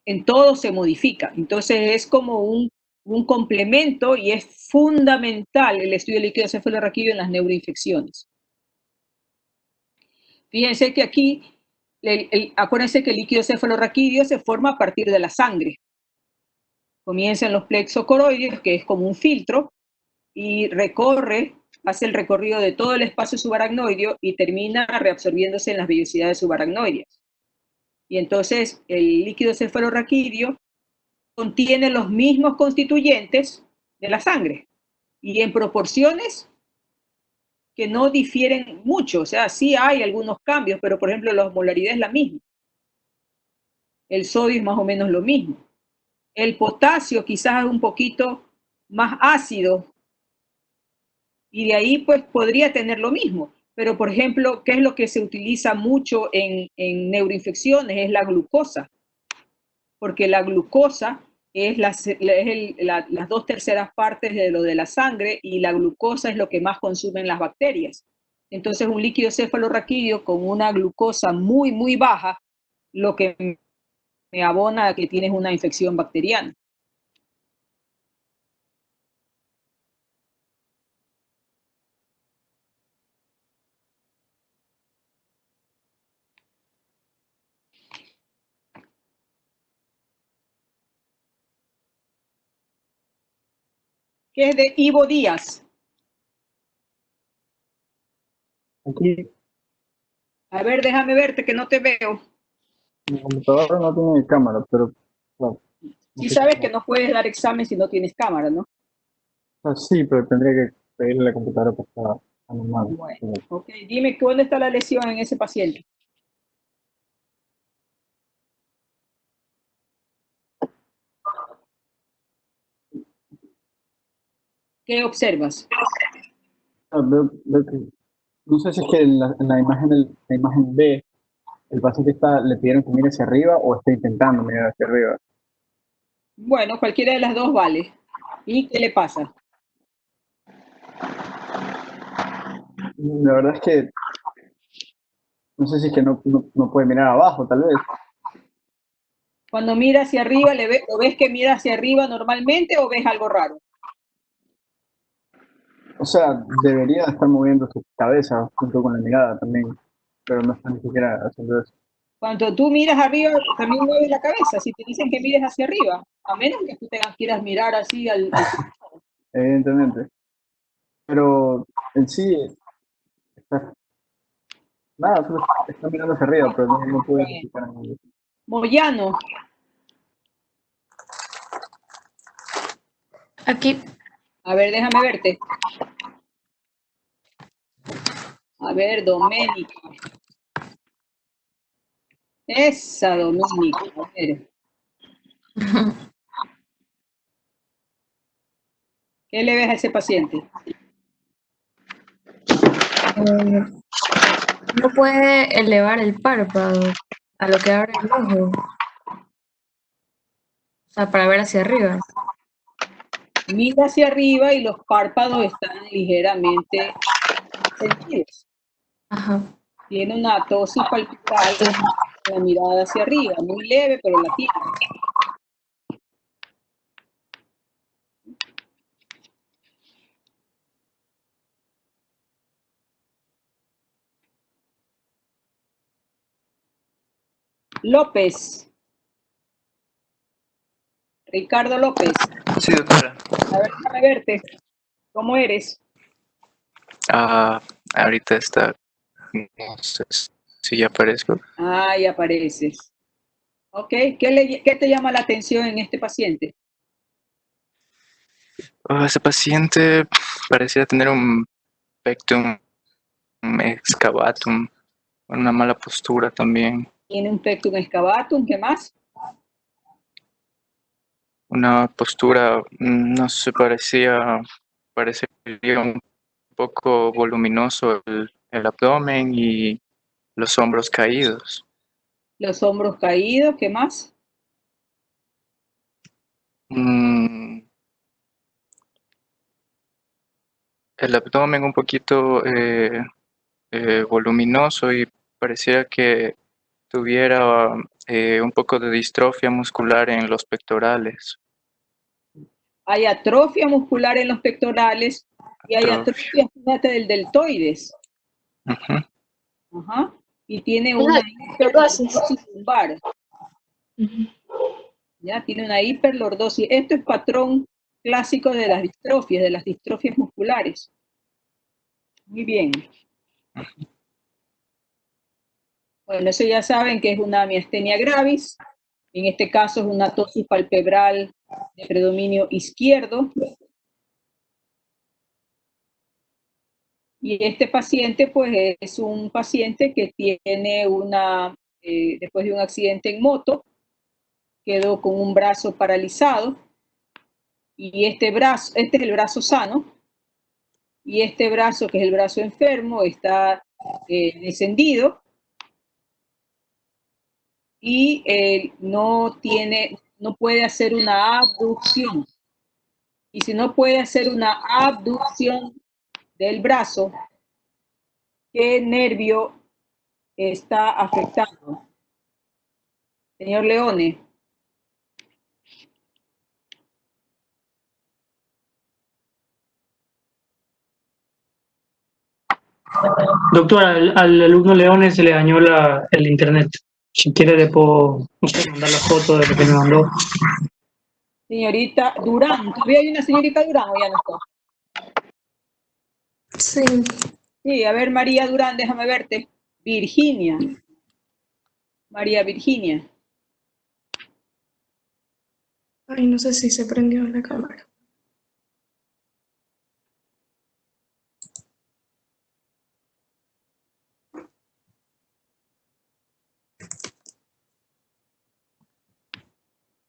en todo se modifica. Entonces es como un complemento y es fundamental el estudio del líquido cefalorraquídeo en las neuroinfecciones. Fíjense que aquí, acuérdense que el líquido cefalorraquídeo se forma a partir de la sangre. Comienza en los plexos coroideos, que es como un filtro, y hace el recorrido de todo el espacio subaracnoideo y termina reabsorbiéndose en las vellosidades subaracnoideas. Y entonces el líquido cefalorraquídeo contiene los mismos constituyentes de la sangre y en proporciones que no difieren mucho. O sea, sí hay algunos cambios, pero por ejemplo la osmolaridad es la misma. El sodio es más o menos lo mismo. El potasio quizás es un poquito más ácido y de ahí pues podría tener lo mismo. Pero por ejemplo, ¿qué es lo que se utiliza mucho en neuroinfecciones? Es la glucosa, porque la glucosa es las 2/3 partes de lo de la sangre y la glucosa es lo que más consumen las bacterias. Entonces un líquido cefalorraquídeo con una glucosa muy, muy baja, lo que me abona a que tienes una infección bacteriana. Que es de Ivo Díaz. Aquí A ver, déjame verte que no te veo. mi computadora no tiene cámara, pero claro, no Sí sé sabes cómo. que no puedes dar examen si no tienes cámara, ¿no? Sí, pero tendría que pedirle la computadora para estar normal. Bueno, ok. Dime, ¿dónde está la lesión en ese paciente? ¿Qué observas? Veo que, no sé si es que en la imagen, la imagen B, el paciente le pidieron que mire hacia arriba o está intentando mirar hacia arriba. Bueno, cualquiera de las dos vale. ¿Y qué le pasa? La verdad es que No sé si es que no puede mirar abajo, tal vez. Cuando mira hacia arriba, ¿lo ves que mira hacia arriba normalmente o ves algo raro? O sea, debería estar moviendo su cabeza junto con la mirada también, pero no está ni siquiera haciendo eso. Cuando tú miras arriba, también mueves la cabeza. Si te dicen que mires hacia arriba, a menos que tú quieras mirar así al Evidentemente. Pero en sí, está, nada, solo está mirando hacia arriba, pero no puede explicar nada. Moyano. Aquí, A ver, déjame verte. A ver, Doménica. Esa Doménica. A ver. ¿Qué le ves a ese paciente? no puede elevar el párpado a lo que abre el ojo. O sea, para ver hacia arriba. Mira hacia arriba y los párpados están ligeramente encendidos. Ajá. Tiene una atosis palpebral, la mirada hacia arriba, muy leve, pero la tiene. López. Ricardo López. Sí, doctora. A ver, déjame verte. ¿Cómo eres? Ahorita está, no sé si ya aparezco. Ahí apareces. Ok, ¿qué te llama la atención en este paciente? Ese paciente parecía tener un pectum excavatum, una mala postura también, Tiene un pectum excavatum, ¿qué más? una postura, no sé, parecería un poco voluminoso el abdomen y los hombros caídos. Los hombros caídos, ¿qué más? Mm, el abdomen un poquito voluminoso y pareciera que tuviera un poco de distrofia muscular en los pectorales. Hay atrofia muscular en los pectorales y hay atrofia, fíjate, del deltoides. Ujú. Ajá. Y tiene Una una lordosis. hiperlordosis lumbar. Ya tiene una hiperlordosis. Esto es patrón clásico de las distrofias musculares. Muy bien. Bueno, eso ya saben que es una miastenia gravis. En este caso es una atosis palpebral de predominio izquierdo. Y este paciente, pues, es un paciente que tiene después de un accidente en moto, quedó con un brazo paralizado. Y este es el brazo sano, y este brazo, que es el brazo enfermo, está descendido y no puede hacer una abducción. Y si no puede hacer una abducción del brazo, ¿qué nervio está afectado? Señor Leone. Doctora, al alumno Leones se le dañó el internet. Si quiere le puedo, no sé, mandar la foto de lo que me mandó. Señorita Durán, ¿todavía hay una señorita Durán o ya no está? Sí. Sí, a ver, María Durán, déjame verte. Virginia. María Virginia. Ay, no sé si se prendió la cámara.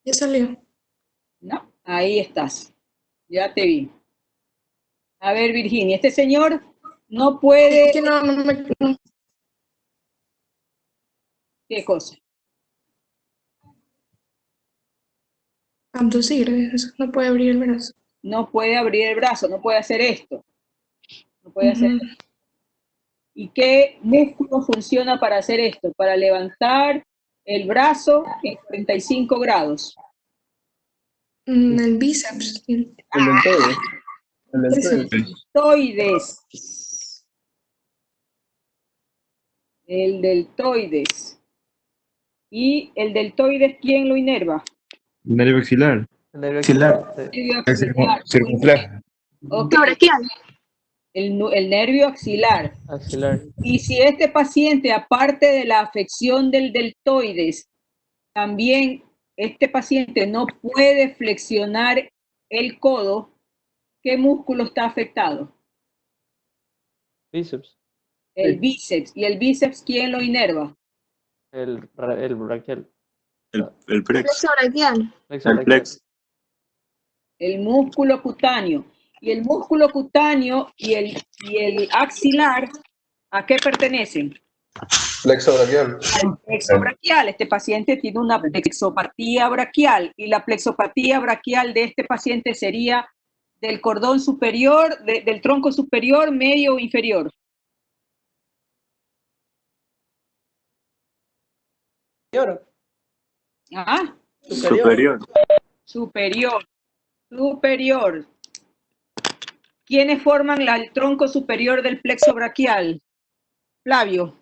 Ya salió. No, ahí estás. Ya te vi. A ver, Virginia, este señor no puede... Es que no me... ¿Qué cosa? Abducir, eso, no puede abrir el brazo. No puede abrir el brazo, no puede hacer esto. No puede hacer esto. ¿Y qué músculo funciona para hacer esto? Para levantar el brazo en 45 grados. El bíceps. El deltoides. El deltoides. Deltoides. El deltoides. ¿Y el deltoides quién lo inerva? Nervio axilar. El nervio Axilar. axilar, sí. Nervio axilar. Circunflejo. Ok, Braquial. el nervio axilar. Axilar. Y si este paciente, aparte de la afección del deltoides, también este paciente no puede flexionar el codo, ¿qué músculo está afectado? Bíceps. El bíceps. ¿Y el bíceps quién lo inerva? El braquial. El Plexo braquial. Plexo El braquial. plex. El músculo cutáneo. Y el músculo cutáneo y el axilar, ¿a qué pertenecen? Plexo braquial. Al plexo braquial. Este paciente tiene una plexopatía braquial y la plexopatía braquial de este paciente sería del cordón superior, del tronco superior, medio o inferior. ¿Ah? Superior. Superior. Superior. ¿Quiénes forman el tronco superior del plexo braquial? Flavio.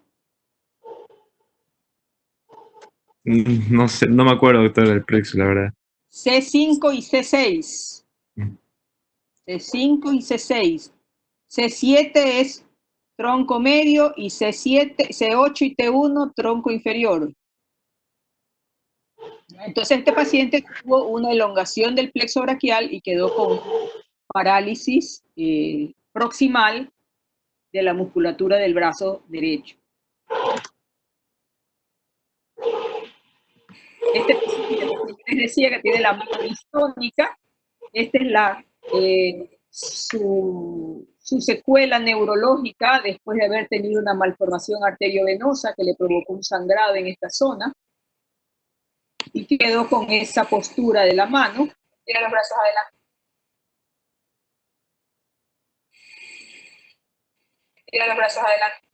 No sé, no me acuerdo, doctor, del plexo, la verdad. C5 y C6. C5 y C6. C7 es tronco medio y C7, C8 y T1 tronco inferior. Entonces este paciente tuvo una elongación del plexo braquial y quedó con parálisis proximal de la musculatura del brazo derecho. Este paciente, como les decía, que tiene la mano distónica, esta es su secuela neurológica después de haber tenido una malformación arteriovenosa que le provocó un sangrado en esta zona y quedó con esa postura de la mano. Tira los brazos adelante. Tira los brazos adelante.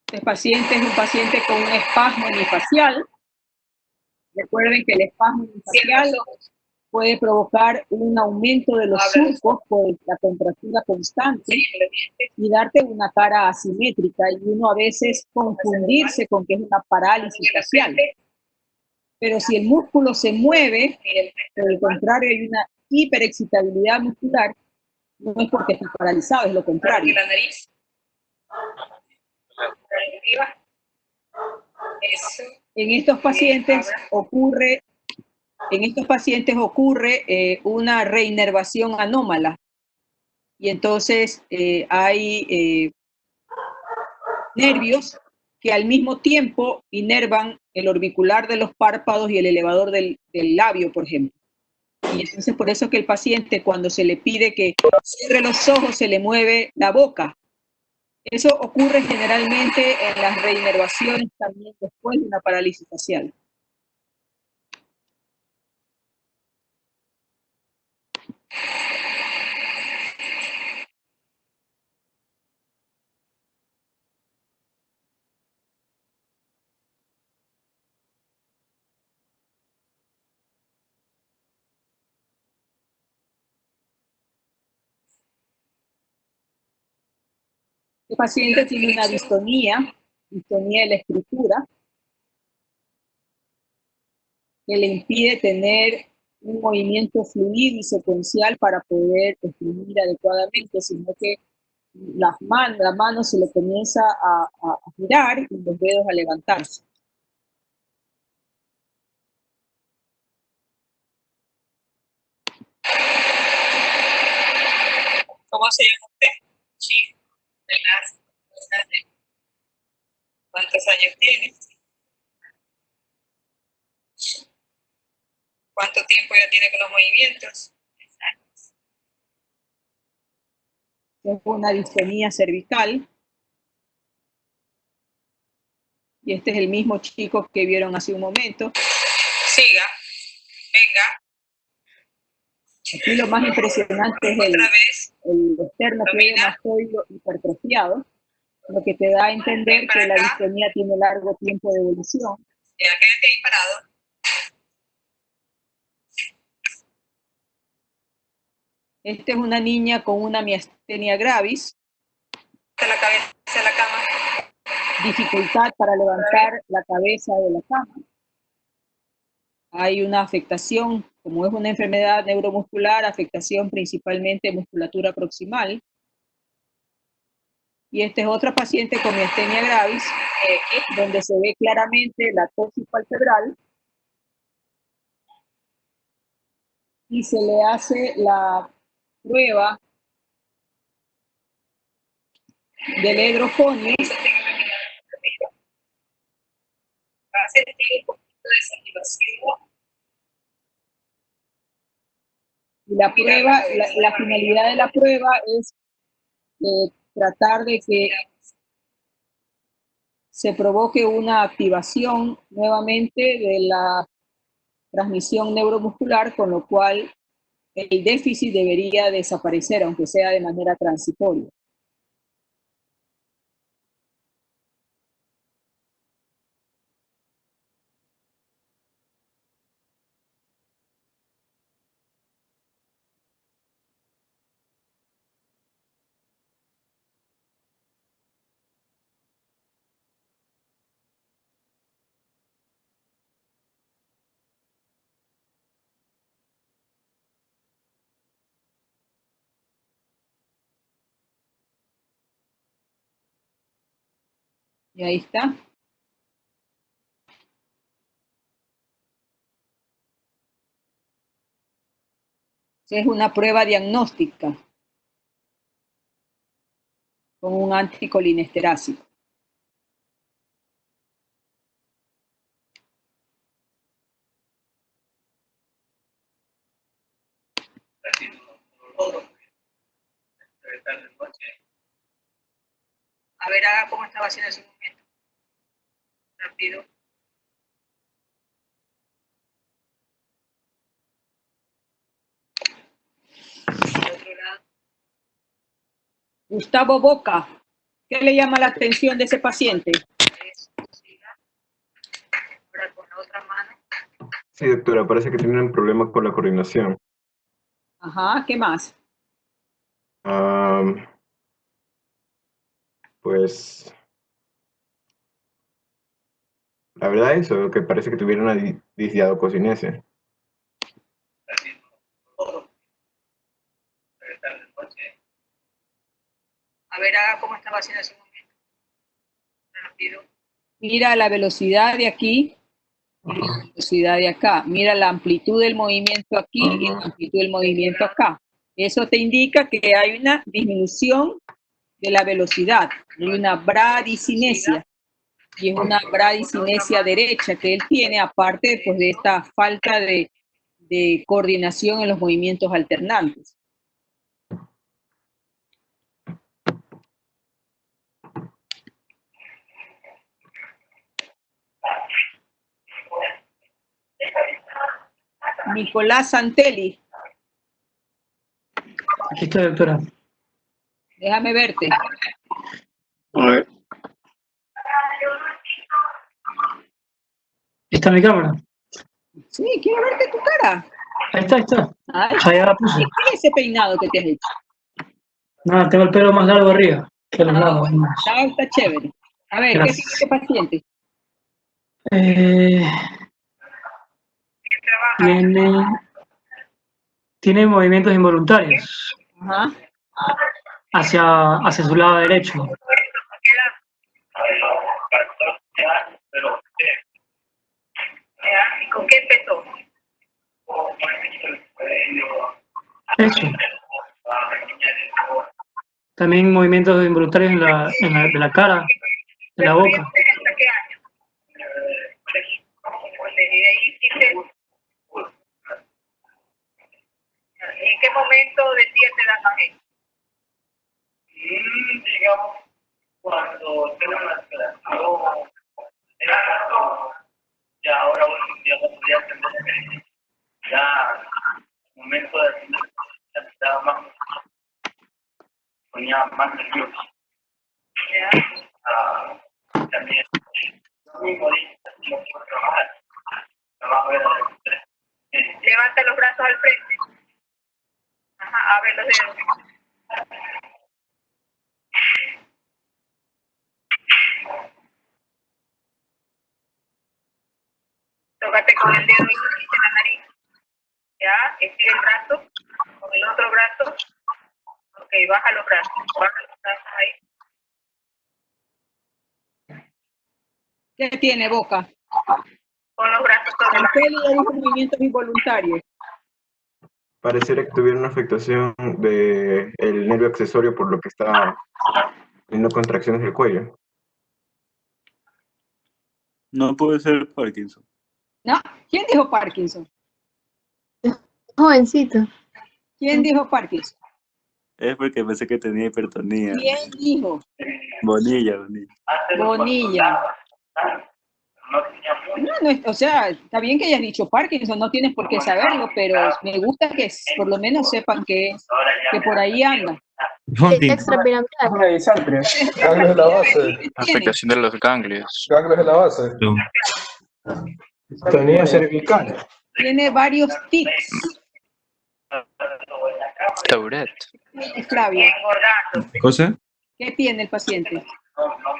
Este paciente es un paciente con un espasmo hemifacial. Recuerden que el espasmo hemifacial puede provocar un aumento de los surcos por la contractura constante y darte una cara asimétrica y uno a veces confundirse con que es una parálisis facial. Pero si el músculo se mueve, por el contrario hay una hiperexcitabilidad muscular, no es porque está paralizado, es lo contrario. La nariz. En estos pacientes ocurre una reinervación anómala y entonces hay nervios que al mismo tiempo inervan el orbicular de los párpados y el elevador del labio, por ejemplo. Y entonces por eso que el paciente, cuando se le pide que cierre los ojos, se le mueve la boca. Eso ocurre generalmente en las reinervaciones también después de una parálisis facial. El paciente tiene una distonía de la escritura, que le impide tener un movimiento fluido y secuencial para poder escribir adecuadamente, sino que la mano se le comienza a girar y los dedos a levantarse. ¿Cómo se llama usted? Sí, ¿verdad? ¿Cuántos años tiene? ¿Cuánto tiempo ya tiene con los movimientos? Es una distonía cervical. Y este es el mismo chico que vieron hace un momento. Siga. Venga. Aquí lo más impresionante es Otra vez. el esternocleidomastoideo hipertrofiado, lo que te da a entender que la distonía tiene largo tiempo de evolución. Ya quédate ahí parado. Esta es una niña con una miastenia gravis. La cabeza de la cama. Dificultad para levantar la cabeza de la cama. Hay una afectación, como es una enfermedad neuromuscular, afectación principalmente de musculatura proximal. Y esta es otra paciente con miastenia gravis, donde se ve claramente la toxis palpebral y se le hace la prueba del hidrofonio. Va a sentir un poquito de salivación. Y la prueba, la finalidad de la prueba es tratar de que se provoque una activación nuevamente de la transmisión neuromuscular, con lo cual el déficit debería desaparecer, aunque sea de manera transitoria. Y ahí está. Es una prueba diagnóstica con un anticolinesterásico. A ver, haga cómo estaba haciendo ese momento. Rápido. Al otro lado. Gustavo Boca, ¿qué le llama la atención de ese paciente? Eso, siga. Ahora con la otra mano. Sí, doctora, parece que tiene un problema con la coordinación. Ajá, ¿qué más? Pues la verdad eso, que parece que tuviera una disdiadococinesia. A ver, haga cómo estaba haciendo ese momento. Rápido. Mira la velocidad de aquí y la velocidad de acá. Mira la amplitud del movimiento aquí y la amplitud del movimiento acá. Eso te indica que hay una disminución de la velocidad, hay una bradicinesia. Y es una bradicinesia derecha que él tiene, aparte pues, de esta falta de coordinación en los movimientos alternantes. Nicolás Santelli, Aquí está, doctora. déjame verte. A ver. ¿Está mi cámara? Sí, quiero verte tu cara. Ahí está, ahí está. Ay, Ahí ya la puse. ¿qué es ese peinado que te has hecho? Nada, tengo el pelo más largo arriba que a los lados. Bueno, está chévere. A ver, Gracias. ¿qué tiene este paciente? Tiene movimientos involuntarios Ajá. hacia su lado derecho. ¿Y con qué empezó? Eso. También movimientos involuntarios de la cara, de la boca. ¿Hasta qué año? Desde ahí hiciste. ¿Y en qué momento decía te da pared? Digamos, cuando tengo una relación, ya ahora uno ya no podía atender, ya el momento de atender ya estaba más, ponía más nervioso. También, lo mismo dice, no quiero trabajar, trabajo era de estrés. Levanta los brazos al frente. Ajá, abre los dedos. Tócate con el dedo en la nariz. Ya, estira el brazo. Con el otro brazo. Ok, baja los brazos. Baja los brazos ahí. ¿Qué tiene Boca? Con los brazos sobre la Peli le dijo movimientos involuntarios. Pareciera que tuviera una afectación del nervio accesorio por lo que está teniendo contracciones del cuello. No puede ser Parkinson. No, ¿quién dijo Parkinson? Jovencito. ¿Quién dijo Parkinson? Es porque pensé que tenía hipertonía. ¿Quién dijo? Bonilla. Bonilla. No, o sea, está bien que hayas dicho Parkinson, no tienes por qué saberlo, pero me gusta que por lo menos sepan que por ahí anda. Huntington. Extrapiramidal. Es una disartria. Ganglios de la base. Afectación de los ganglios. Ganglios de la base. Tenía cervical. Tiene varios tics. Tourette. Flavio, ¿Cosa? ¿qué tiene el paciente?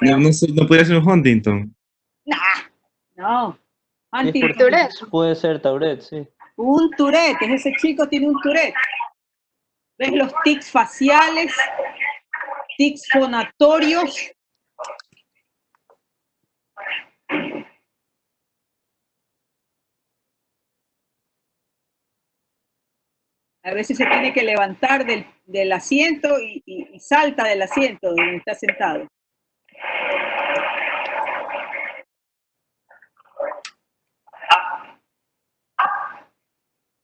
No podía ser un Huntington. Nah, no. Sí, es Huntington. porque Tourette. puede ser Tourette, sí. Un Tourette, ese chico tiene un Tourette. ¿Ves los tics faciales? Tics fonatorios. A veces se tiene que levantar del asiento y salta del asiento donde está sentado.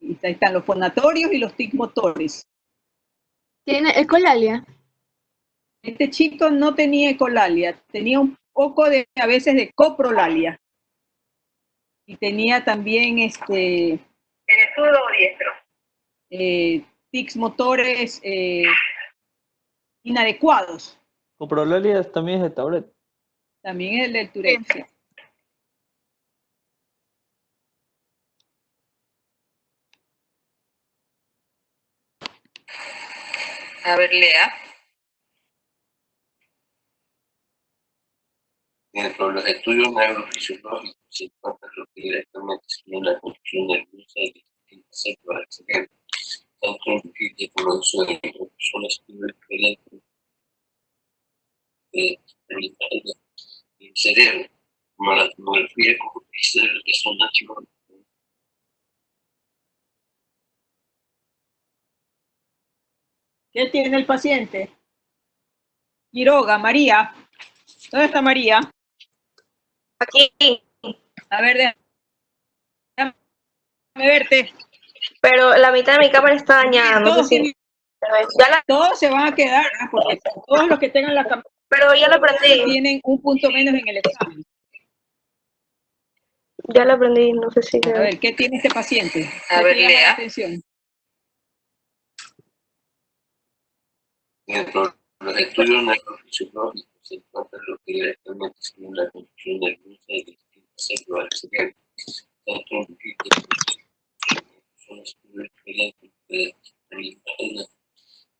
Y ahí están los fonatorios y los tics motores. Tiene ecolalia. Este chico no tenía ecolalia, tenía un poco a veces de coprolalia. Y tenía también ¿Eres zurdo o diestro? tics motores inadecuados. Coprolalia también es de Tourette. También el del Tourette. Sí. A ver, lea. Dentro de los estudios neurofisiológicos se encuentra lo que directamente estimula la función nerviosa de distintas células del cerebro, tanto en el como en su son nivel diferentes del cerebro, como la tomografía como el resonancia. ¿Qué tiene el paciente? Quiroga, María. ¿Dónde está María? Aquí, A ver, déjame verte. pero la mitad de mi cámara está dañada, no sé Todos, si... Ya la, todos se van a quedar, ¿no? Porque todos los que tengan la cámara pero ya la aprendí, tienen un punto menos en el examen. ya la aprendí, no sé si... A ver, ¿qué tiene este paciente? A ver, ¿Qué te llama la lea. atención? Dentro de los estudios neurofisiológicos se encuentra lo que directamente estimula la función nerviosa de distintas células del cerebro, tanto en son diferentes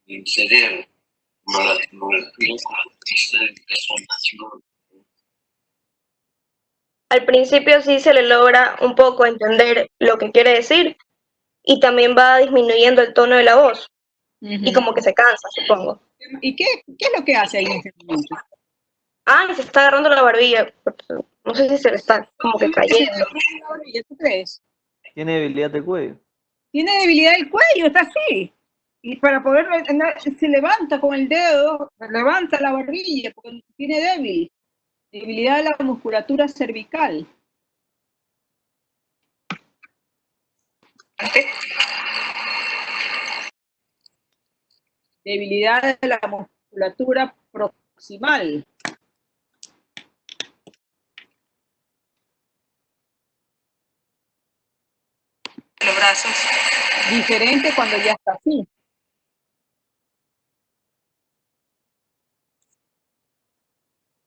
del cerebro, como la tomografía como el resonancia. Al principio sí se le logra un poco entender lo que quiere decir y también va disminuyendo el tono de la voz y como que se cansa, supongo. ¿Y qué es lo que hace ahí en ese momento? Ah, se está agarrando la barbilla, no sé si se le está como que cayendo. ¿Tú crees? Tiene debilidad del cuello. Tiene debilidad del cuello, está así. Y para poder, se levanta con el dedo, levanta la barbilla, porque tiene debilidad de la musculatura cervical. Debilidad de la musculatura proximal. Los brazos. Diferente cuando ya está así.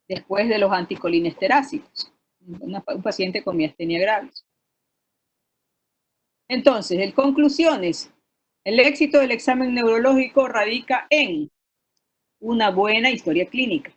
Después de los anticolinesterácicos. Un paciente con miastenia gravis. Entonces, en conclusiones, el éxito del examen neurológico radica en una buena historia clínica,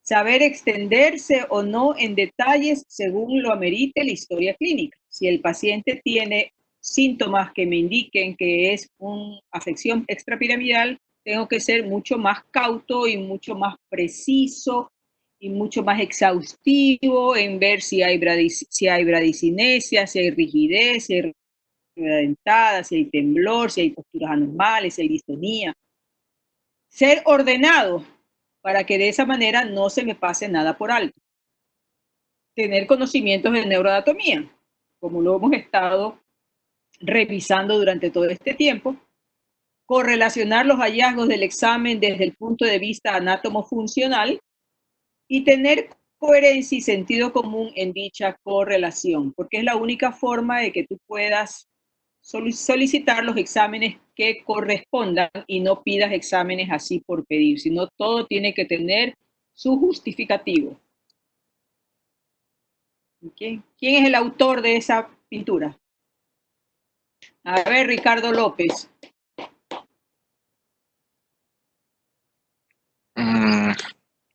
saber extenderse o no en detalles según lo amerite la historia clínica. Si el paciente tiene síntomas que me indiquen que es una afección extrapiramidal, tengo que ser mucho más cauto y mucho más preciso y mucho más exhaustivo en ver si hay bradicinesia, si hay rigidez, si hay dentada, si hay temblor, si hay posturas anormales, si hay distonía. Ser ordenado para que de esa manera no se me pase nada por alto. Tener conocimientos de neuroanatomía, como lo hemos estado revisando durante todo este tiempo. Correlacionar los hallazgos del examen desde el punto de vista anátomo-funcional y tener coherencia y sentido común en dicha correlación, porque es la única forma de que tú puedas solicitar los exámenes que correspondan y no pidas exámenes así por pedir, sino todo tiene que tener su justificativo. ¿Okay? ¿Quién es el autor de esa pintura? A ver, Ricardo López.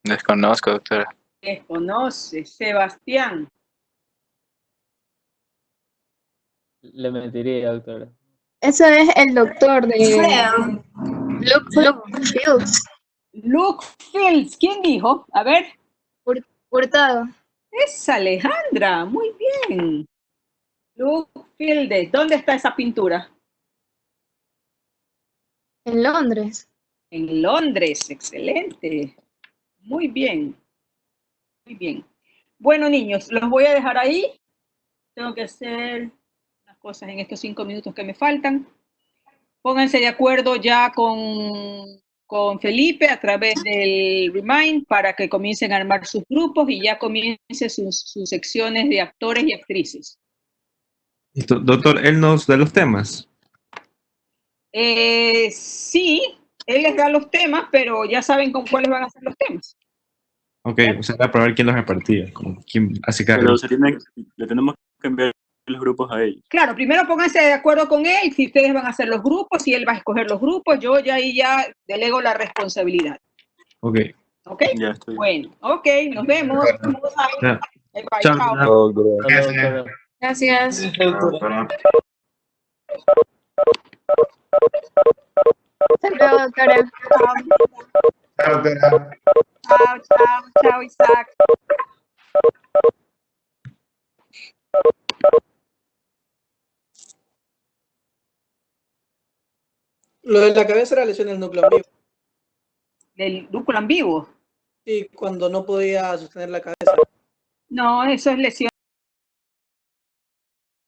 Desconozco, doctora. Desconoce, Sebastián. Le mentiría, doctora. Eso es el doctor de Luke Fields. Luke Fields, ¿quién dijo? A ver. Hurtado. Es Alejandra, muy bien. Luke Fields, ¿dónde está esa pintura? En Londres. En Londres, excelente. Muy bien. Muy bien. Bueno, niños, los voy a dejar ahí. Tengo que hacer unas cosas en estos 5 minutos que me faltan. Pónganse de acuerdo ya con Felipe a través del Remind para que comiencen a armar sus grupos y ya comiencen sus secciones de actores y actrices. Doctor, él nos da los temas. Sí, él les da los temas, pero ya saben con cuáles van a ser los temas. Ok, o sea, para ver quién los repartía, como quién hace cada Pero grupo. le tenemos que enviar los grupos a ellos. Claro, primero pónganse de acuerdo con él, si ustedes van a hacer los grupos, si él va a escoger los grupos, yo ya ahí ya delego la responsabilidad. Ok. ¿Ok? Ya estoy. Bueno, ok, nos vemos. Ya. Bye, bye, Chao, chao. doctora. Gracias. Hasta luego, doctora. Chao, Isaac. Lo de la cabeza era lesión del núcleo en vivo. ¿Del núcleo en vivo? Sí, cuando no podía sostener la cabeza. No, eso es lesión